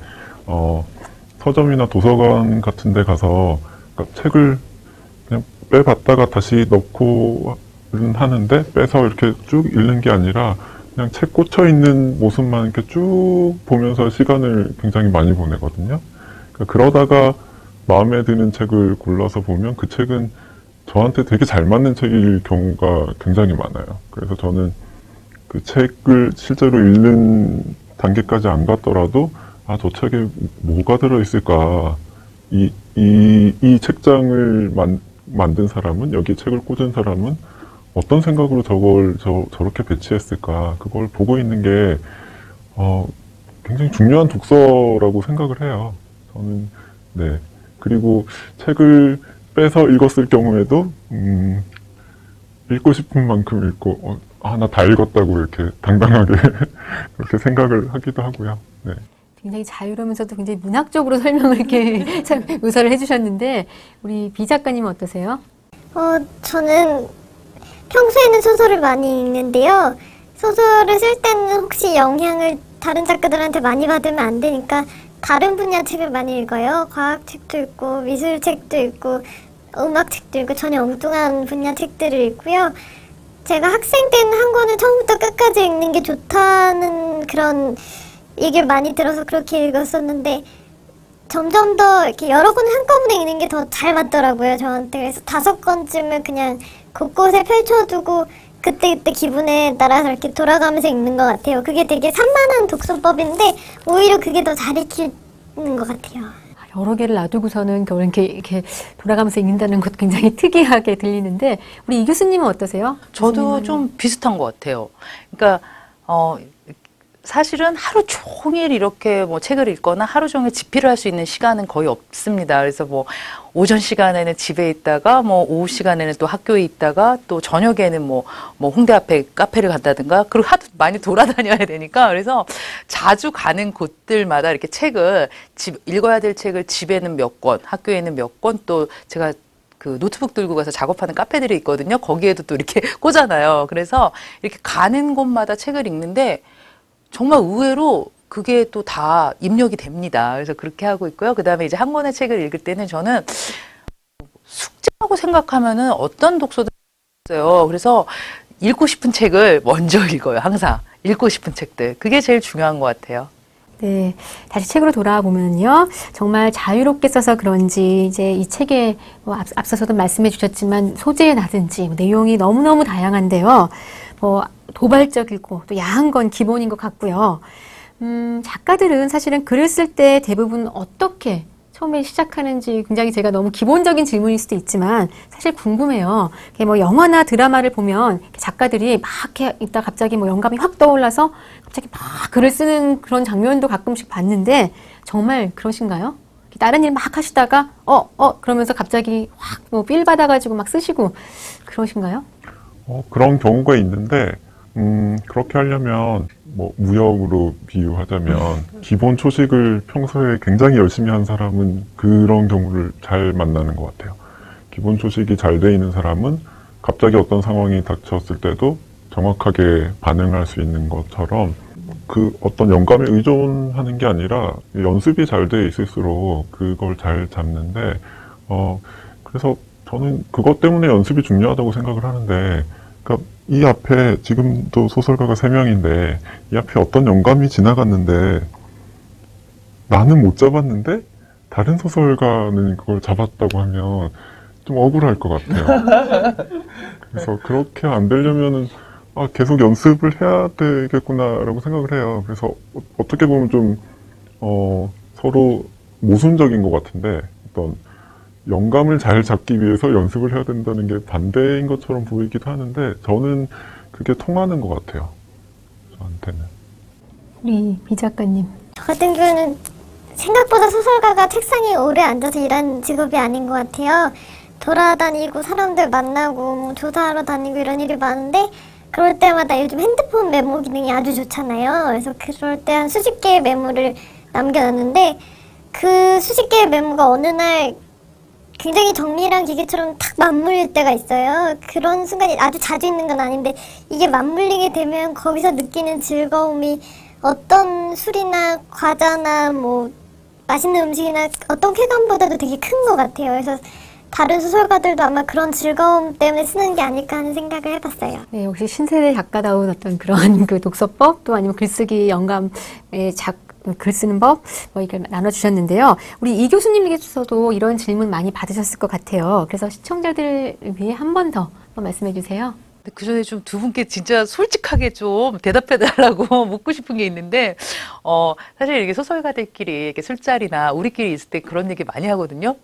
서점이나 도서관 같은 데 가서 그러니까 책을 그냥 빼봤다가 다시 넣고는 하는데 빼서 이렇게 쭉 읽는 게 아니라 그냥 책 꽂혀 있는 모습만 이렇게 쭉 보면서 시간을 굉장히 많이 보내거든요. 그러다가 마음에 드는 책을 골라서 보면 그 책은 저한테 되게 잘 맞는 책일 경우가 굉장히 많아요. 그래서 저는 그 책을 실제로 읽는 단계까지 안 갔더라도 저 책에 뭐가 들어있을까, 이 책장을 만든 사람은, 여기 책을 꽂은 사람은 어떤 생각으로 저렇게 배치했을까, 그걸 보고 있는 게 굉장히 중요한 독서라고 생각을 해요. 저는. 네. 그리고 책을 빼서 읽었을 경우에도 읽고 싶은 만큼 읽고 나 다 읽었다고 이렇게 당당하게 그렇게 생각을 하기도 하고요. 네. 굉장히 자유로우면서도 굉장히 문학적으로 설명을 이렇게 참 묘사를 해주셨는데 우리 B 작가님은 어떠세요? 저는 평소에는 소설을 많이 읽는데요. 소설을 쓸 때는 혹시 영향을 다른 작가들한테 많이 받으면 안 되니까 다른 분야 책을 많이 읽어요. 과학책도 읽고 미술책도 읽고 음악책도 읽고 전혀 엉뚱한 분야 책들을 읽고요. 제가 학생 때는 한 권을 처음부터 끝까지 읽는 게 좋다는 그런 얘기를 많이 들어서 그렇게 읽었었는데 점점 더 이렇게 여러 권 한꺼번에 읽는 게 더 잘 맞더라고요, 저한테. 그래서 5권쯤을 그냥 곳곳에 펼쳐두고 그때그때 기분에 따라서 이렇게 돌아가면서 읽는 것 같아요. 그게 되게 산만한 독서법인데 오히려 그게 더 잘 읽히는 것 같아요. 여러 개를 놔두고서는 이렇게 돌아가면서 읽는다는 것도 굉장히 특이하게 들리는데 우리 이 교수님은 어떠세요? 저도 좀 비슷한 것 같아요. 그러니까 사실은 하루 종일 이렇게 뭐 책을 읽거나 하루 종일 집필을 할 수 있는 시간은 거의 없습니다. 그래서 뭐 오전 시간에는 집에 있다가 뭐 오후 시간에는 또 학교에 있다가 또 저녁에는 뭐 홍대 앞에 카페를 간다든가 그리고 하도 많이 돌아다녀야 되니까 그래서 자주 가는 곳들마다 이렇게 책을 읽어야 될 책을 집에는 몇 권, 학교에는 몇 권, 또 제가 그 노트북 들고 가서 작업하는 카페들이 있거든요. 거기에도 또 이렇게 꽂아놔요. 그래서 이렇게 가는 곳마다 책을 읽는데 정말 의외로 그게 또 다 입력이 됩니다. 그래서 그렇게 하고 있고요. 그 다음에 이제 한 권의 책을 읽을 때는 저는 숙제라고 생각하면은 어떤 독서도 있어요. 그래서 읽고 싶은 책을 먼저 읽어요. 항상 읽고 싶은 책들. 그게 제일 중요한 것 같아요. 네, 다시 책으로 돌아와 보면요, 정말 자유롭게 써서 그런지 이제 이 책에 뭐 앞서서도 말씀해 주셨지만 소재라든지 내용이 너무너무 다양한데요. 뭐 도발적이고 또 야한 건 기본인 것 같고요. 작가들은 사실은 글을 쓸 때 대부분 어떻게 처음에 시작하는지 굉장히 제가 너무 기본적인 질문일 수도 있지만 사실 궁금해요. 뭐 영화나 드라마를 보면 작가들이 막 이렇게 있다 갑자기 뭐 영감이 확 떠올라서 갑자기 막 글을 쓰는 그런 장면도 가끔씩 봤는데 정말 그러신가요? 다른 일 막 하시다가 그러면서 갑자기 확 뭐 필 받아가지고 막 쓰시고 그러신가요? 그런 경우가 있는데 그렇게 하려면 뭐 무역으로 비유하자면 기본 초식을 평소에 굉장히 열심히 한 사람은 그런 경우를 잘 만나는 것 같아요. 기본 초식이 잘 돼 있는 사람은 갑자기 어떤 상황이 닥쳤을 때도 정확하게 반응할 수 있는 것처럼 그 어떤 영감에 의존하는 게 아니라 연습이 잘 돼 있을수록 그걸 잘 잡는데 그래서 저는 그것 때문에 연습이 중요하다고 생각을 하는데 그러니까 이 앞에 지금도 소설가가 3명인데 이 앞에 어떤 영감이 지나갔는데 나는 못 잡았는데 다른 소설가는 그걸 잡았다고 하면 좀 억울할 것 같아요. 그래서 그렇게 안 되려면은 계속 연습을 해야 되겠구나라고 생각을 해요. 그래서 어떻게 보면 좀 서로 모순적인 것 같은데 어떤 영감을 잘 잡기 위해서 연습을 해야 된다는 게 반대인 것처럼 보이기도 하는데 저는 그게 통하는 것 같아요. 저한테는. 우리 비 작가님. 저 같은 경우는 생각보다 소설가가 책상에 오래 앉아서 일하는 직업이 아닌 것 같아요. 돌아다니고 사람들 만나고 뭐 조사하러 다니고 이런 일이 많은데 그럴 때마다 요즘 핸드폰 메모 기능이 아주 좋잖아요. 그래서 그럴 때 한 수십 개의 메모를 남겨놨는데 그 수십 개의 메모가 어느 날 굉장히 정밀한 기계처럼 탁 맞물릴 때가 있어요. 그런 순간이 아주 자주 있는 건 아닌데 이게 맞물리게 되면 거기서 느끼는 즐거움이 어떤 술이나 과자나 뭐 맛있는 음식이나 어떤 쾌감보다도 되게 큰 것 같아요. 그래서 다른 소설가들도 아마 그런 즐거움 때문에 쓰는 게 아닐까 하는 생각을 해봤어요. 네, 역시 신세대 작가다운 어떤 그런 그 독서법 또 아니면 글쓰기 영감의 글 쓰는 법, 이걸 나눠주셨는데요. 우리 이 교수님께서도 이런 질문 많이 받으셨을 것 같아요. 그래서 시청자들을 위해 한 번 더 말씀해 주세요. 그 전에 좀 두 분께 진짜 솔직하게 좀 대답해달라고 묻고 싶은 게 있는데, 사실 이게 소설가들끼리 이렇게 술자리나 우리끼리 있을 때 그런 얘기 많이 하거든요.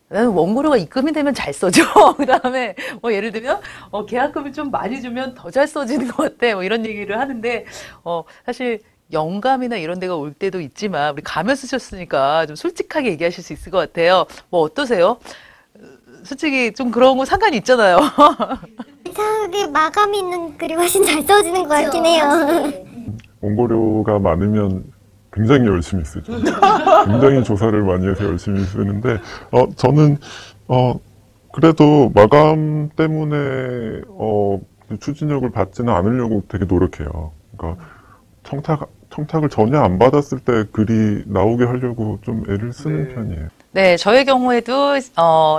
나는 원고료가 입금이 되면 잘 써져. 그 다음에 예를 들면 계약금을 좀 많이 주면 더 잘 써지는 것 같아. 이런 얘기를 하는데 사실 영감이나 이런 데가 올 때도 있지만 우리 가면 쓰셨으니까 좀 솔직하게 얘기하실 수 있을 것 같아요. 어떠세요? 솔직히 좀 그런 거 상관이 있잖아요. 이상하게 마감이 있는 글이 훨씬 잘 써지는 것 같긴 해요. 원고료가 많으면 굉장히 열심히 쓰죠. 굉장히 조사를 많이 해서 열심히 쓰는데 저는 그래도 마감 때문에 추진력을 받지는 않으려고 되게 노력해요. 그러니까 청탁을 전혀 안 받았을 때 글이 나오게 하려고 좀 애를 쓰는 편이에요. 네, 저의 경우에도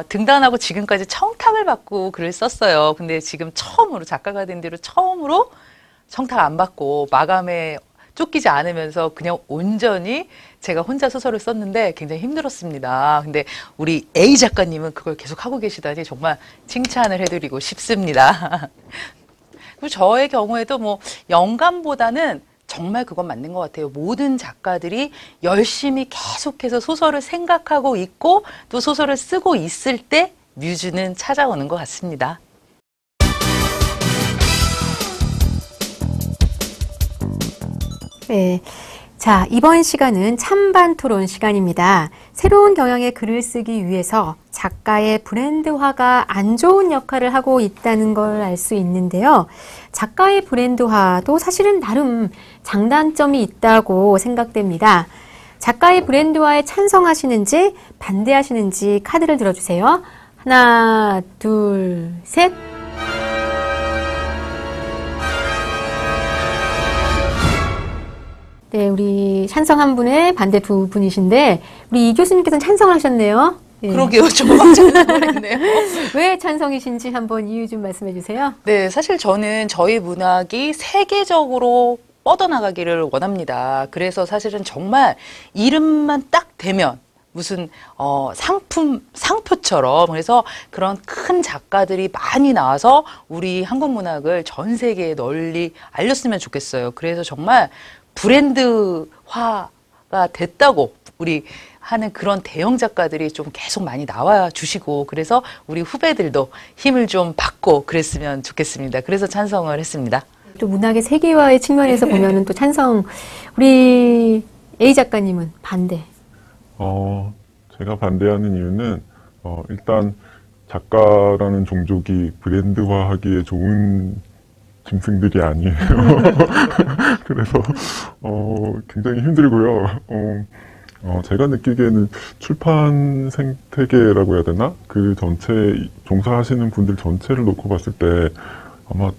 등단하고 지금까지 청탁을 받고 글을 썼어요. 근데 지금 처음으로 작가가 된 뒤로 처음으로 청탁 안 받고 마감에 쫓기지 않으면서 그냥 온전히 제가 혼자 소설을 썼는데 굉장히 힘들었습니다. 근데 우리 A 작가님은 그걸 계속 하고 계시다니 정말 칭찬을 해드리고 싶습니다. 그리고 저의 경우에도 뭐 영감보다는 정말 그건 맞는 것 같아요. 모든 작가들이 열심히 계속해서 소설을 생각하고 있고 또 소설을 쓰고 있을 때 뮤즈는 찾아오는 것 같습니다. 네. 자, 이번 시간은 찬반 토론 시간입니다. 새로운 경향의 글을 쓰기 위해서 작가의 브랜드화가 안 좋은 역할을 하고 있다는 걸 알 수 있는데요. 작가의 브랜드화도 사실은 나름 장단점이 있다고 생각됩니다. 작가의 브랜드화에 찬성하시는지 반대하시는지 카드를 들어주세요. 하나, 둘, 셋. 네, 우리 찬성 한 분에 반대 두 분이신데 우리 이 교수님께서는 찬성하셨네요. 네. 그러게요. 좀 깜짝 놀랐네요. 왜 찬성이신지 한번 이유 좀 말씀해 주세요. 네, 사실 저는 저희 문학이 세계적으로 뻗어나가기를 원합니다. 그래서 사실은 정말 이름만 딱 대면 무슨 상표처럼 그래서 그런 큰 작가들이 많이 나와서 우리 한국 문학을 전 세계에 널리 알렸으면 좋겠어요. 그래서 정말 브랜드화가 됐다고 우리 하는 그런 대형 작가들이 좀 계속 많이 나와 주시고 그래서 우리 후배들도 힘을 좀 받고 그랬으면 좋겠습니다. 그래서 찬성을 했습니다. 또 문학의 세계화의 측면에서 보면은 또 찬성. 우리 A 작가님은 반대. 제가 반대하는 이유는 일단 작가라는 종족이 브랜드화하기에 좋은 짐승들이 아니에요. 그래서 굉장히 힘들고요. 제가 느끼기에는 출판 생태계라고 해야 되나? 그 전체 종사하시는 분들 전체를 놓고 봤을 때 아마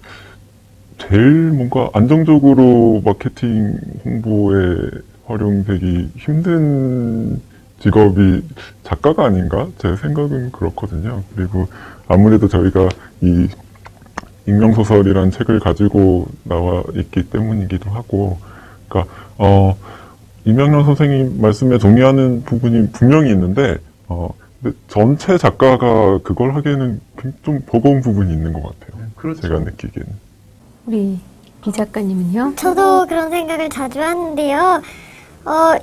제일 뭔가 안정적으로 마케팅 홍보에 활용되기 힘든 직업이 작가가 아닌가? 제 생각은 그렇거든요. 그리고 아무래도 저희가 이 익명소설이란 책을 가지고 나와 있기 때문이기도 하고, 그러니까, 이명렬 선생님 말씀에 동의하는 부분이 분명히 있는데, 근데 전체 작가가 그걸 하기에는 좀 버거운 부분이 있는 것 같아요. 그렇죠. 제가 느끼기에는. 우리 B 작가님은요? 저도 그런 생각을 자주 하는데요. 할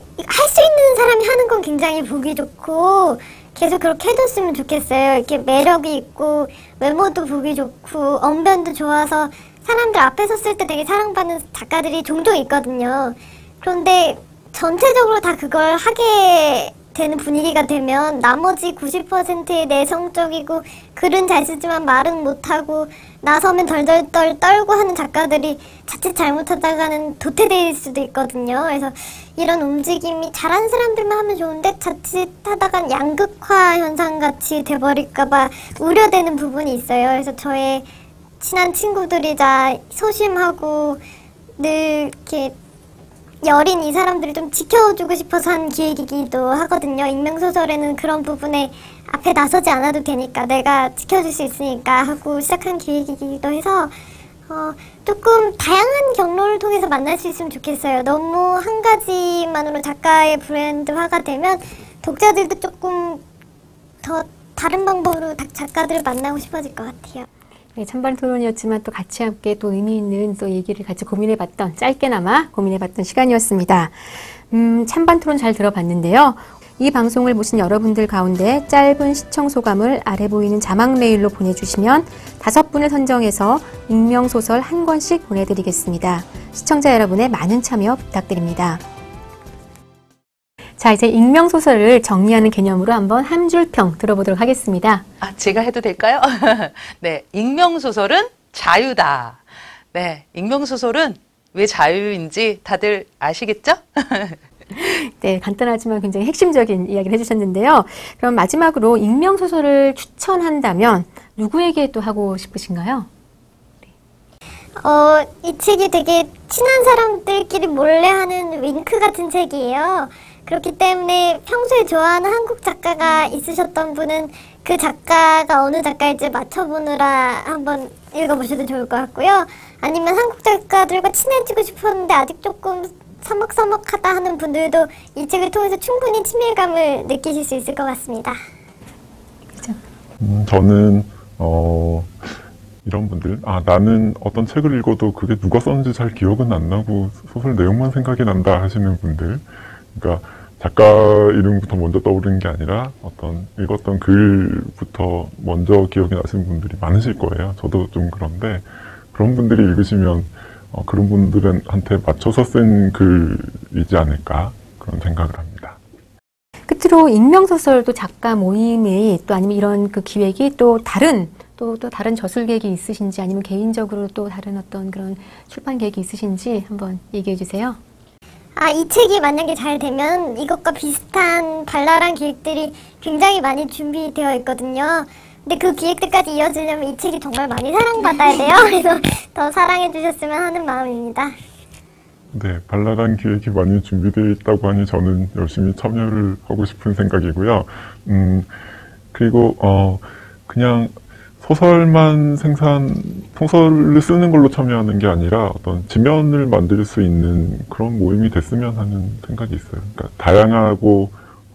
수 있는 사람이 하는 건 굉장히 보기 좋고 계속 그렇게 해줬으면 좋겠어요. 이렇게 매력이 있고 외모도 보기 좋고 언변도 좋아서 사람들 앞에 섰을 때 되게 사랑받는 작가들이 종종 있거든요. 그런데 전체적으로 다 그걸 하게 되는 분위기가 되면 나머지 90%의 내성적이고 글은 잘 쓰지만 말은 못하고 나서면 덜덜덜 떨고 하는 작가들이 자칫 잘못하다가는 도태될 수도 있거든요. 그래서 이런 움직임이 잘하는 사람들만 하면 좋은데 자칫 하다간 양극화 현상같이 돼버릴까봐 우려되는 부분이 있어요. 그래서 저의 친한 친구들이자 소심하고 늘 이렇게 여린 이 사람들을 좀 지켜주고 싶어서 한 기획이기도 하거든요. 익명소설에는 그런 부분에 앞에 나서지 않아도 되니까 내가 지켜줄 수 있으니까 하고 시작한 기획이기도 해서 조금 다양한 경로를 통해서 만날 수 있으면 좋겠어요. 너무 한 가지만으로 작가의 브랜드화가 되면 독자들도 조금 더 다른 방법으로 작가들을 만나고 싶어질 것 같아요. 네, 찬반 토론이었지만 또 같이 함께 또 의미 있는 또 얘기를 같이 고민해봤던, 짧게나마 고민해봤던 시간이었습니다. 찬반 토론 잘 들어봤는데요. 이 방송을 보신 여러분들 가운데 짧은 시청 소감을 아래 보이는 자막 메일로 보내주시면 5분을 선정해서 익명소설 한 권씩 보내드리겠습니다. 시청자 여러분의 많은 참여 부탁드립니다. 자, 이제 익명소설을 정리하는 개념으로 한번 한 줄 평 들어보도록 하겠습니다. 제가 해도 될까요? 네, 익명소설은 자유다. 네, 익명소설은 왜 자유인지 다들 아시겠죠? 네, 간단하지만 굉장히 핵심적인 이야기를 해주셨는데요. 그럼 마지막으로 익명소설을 추천한다면 누구에게 또 하고 싶으신가요? 이 책이 되게 친한 사람들끼리 몰래 하는 윙크 같은 책이에요. 그렇기 때문에 평소에 좋아하는 한국 작가가 있으셨던 분은 그 작가가 어느 작가일지 맞춰보느라 한번 읽어보셔도 좋을 것 같고요. 아니면 한국 작가들과 친해지고 싶었는데 아직 조금 서먹서먹하다 하는 분들도 이 책을 통해서 충분히 친밀감을 느끼실 수 있을 것 같습니다. 저는 이런 분들, 나는 어떤 책을 읽어도 그게 누가 썼는지 잘 기억은 안 나고 소설 내용만 생각이 난다 하시는 분들, 그러니까 작가 이름부터 먼저 떠오르는 게 아니라 어떤 읽었던 글부터 먼저 기억이 나시는 분들이 많으실 거예요. 저도 좀 그런데 그런 분들이 읽으시면 그런 분들한테 맞춰서 쓴 글이지 않을까 그런 생각을 합니다. 끝으로 익명소설도 작가 모임이 또 아니면 이런 그 기획이 또 다른 저술 계획이 있으신지 아니면 개인적으로 또 다른 어떤 그런 출판 계획이 있으신지 한번 얘기해 주세요. 이 책이 만약에 잘 되면 이것과 비슷한 발랄한 기획들이 굉장히 많이 준비되어 있거든요. 근데 그 기획들까지 이어지려면 이 책이 정말 많이 사랑받아야 돼요. 그래서 더 사랑해 주셨으면 하는 마음입니다. 네, 발랄한 기획이 많이 준비되어 있다고 하니 저는 열심히 참여를 하고 싶은 생각이고요. 그리고 그냥 소설을 쓰는 걸로 참여하는 게 아니라 어떤 지면을 만들 수 있는 그런 모임이 됐으면 하는 생각이 있어요. 그러니까 다양하고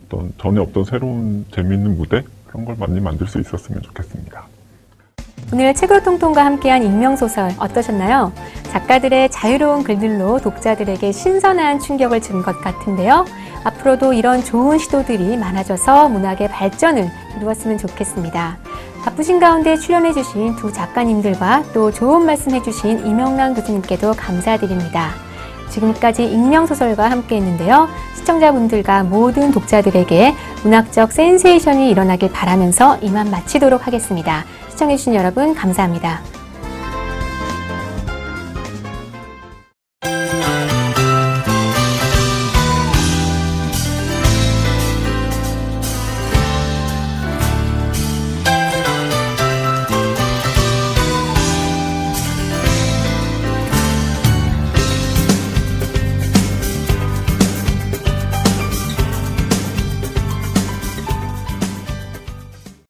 어떤 전에 없던 새로운 재미있는 무대 그런 걸 많이 만들 수 있었으면 좋겠습니다. 오늘 책으로 통통과 함께한 익명소설 어떠셨나요? 작가들의 자유로운 글들로 독자들에게 신선한 충격을 준 것 같은데요. 앞으로도 이런 좋은 시도들이 많아져서 문학의 발전을 이루었으면 좋겠습니다. 바쁘신 가운데 출연해주신 두 작가님들과 또 좋은 말씀해주신 이명랑 교수님께도 감사드립니다. 지금까지 익명소설과 함께했는데요. 시청자분들과 모든 독자들에게 문학적 센세이션이 일어나길 바라면서 이만 마치도록 하겠습니다. 시청해주신 여러분 감사합니다.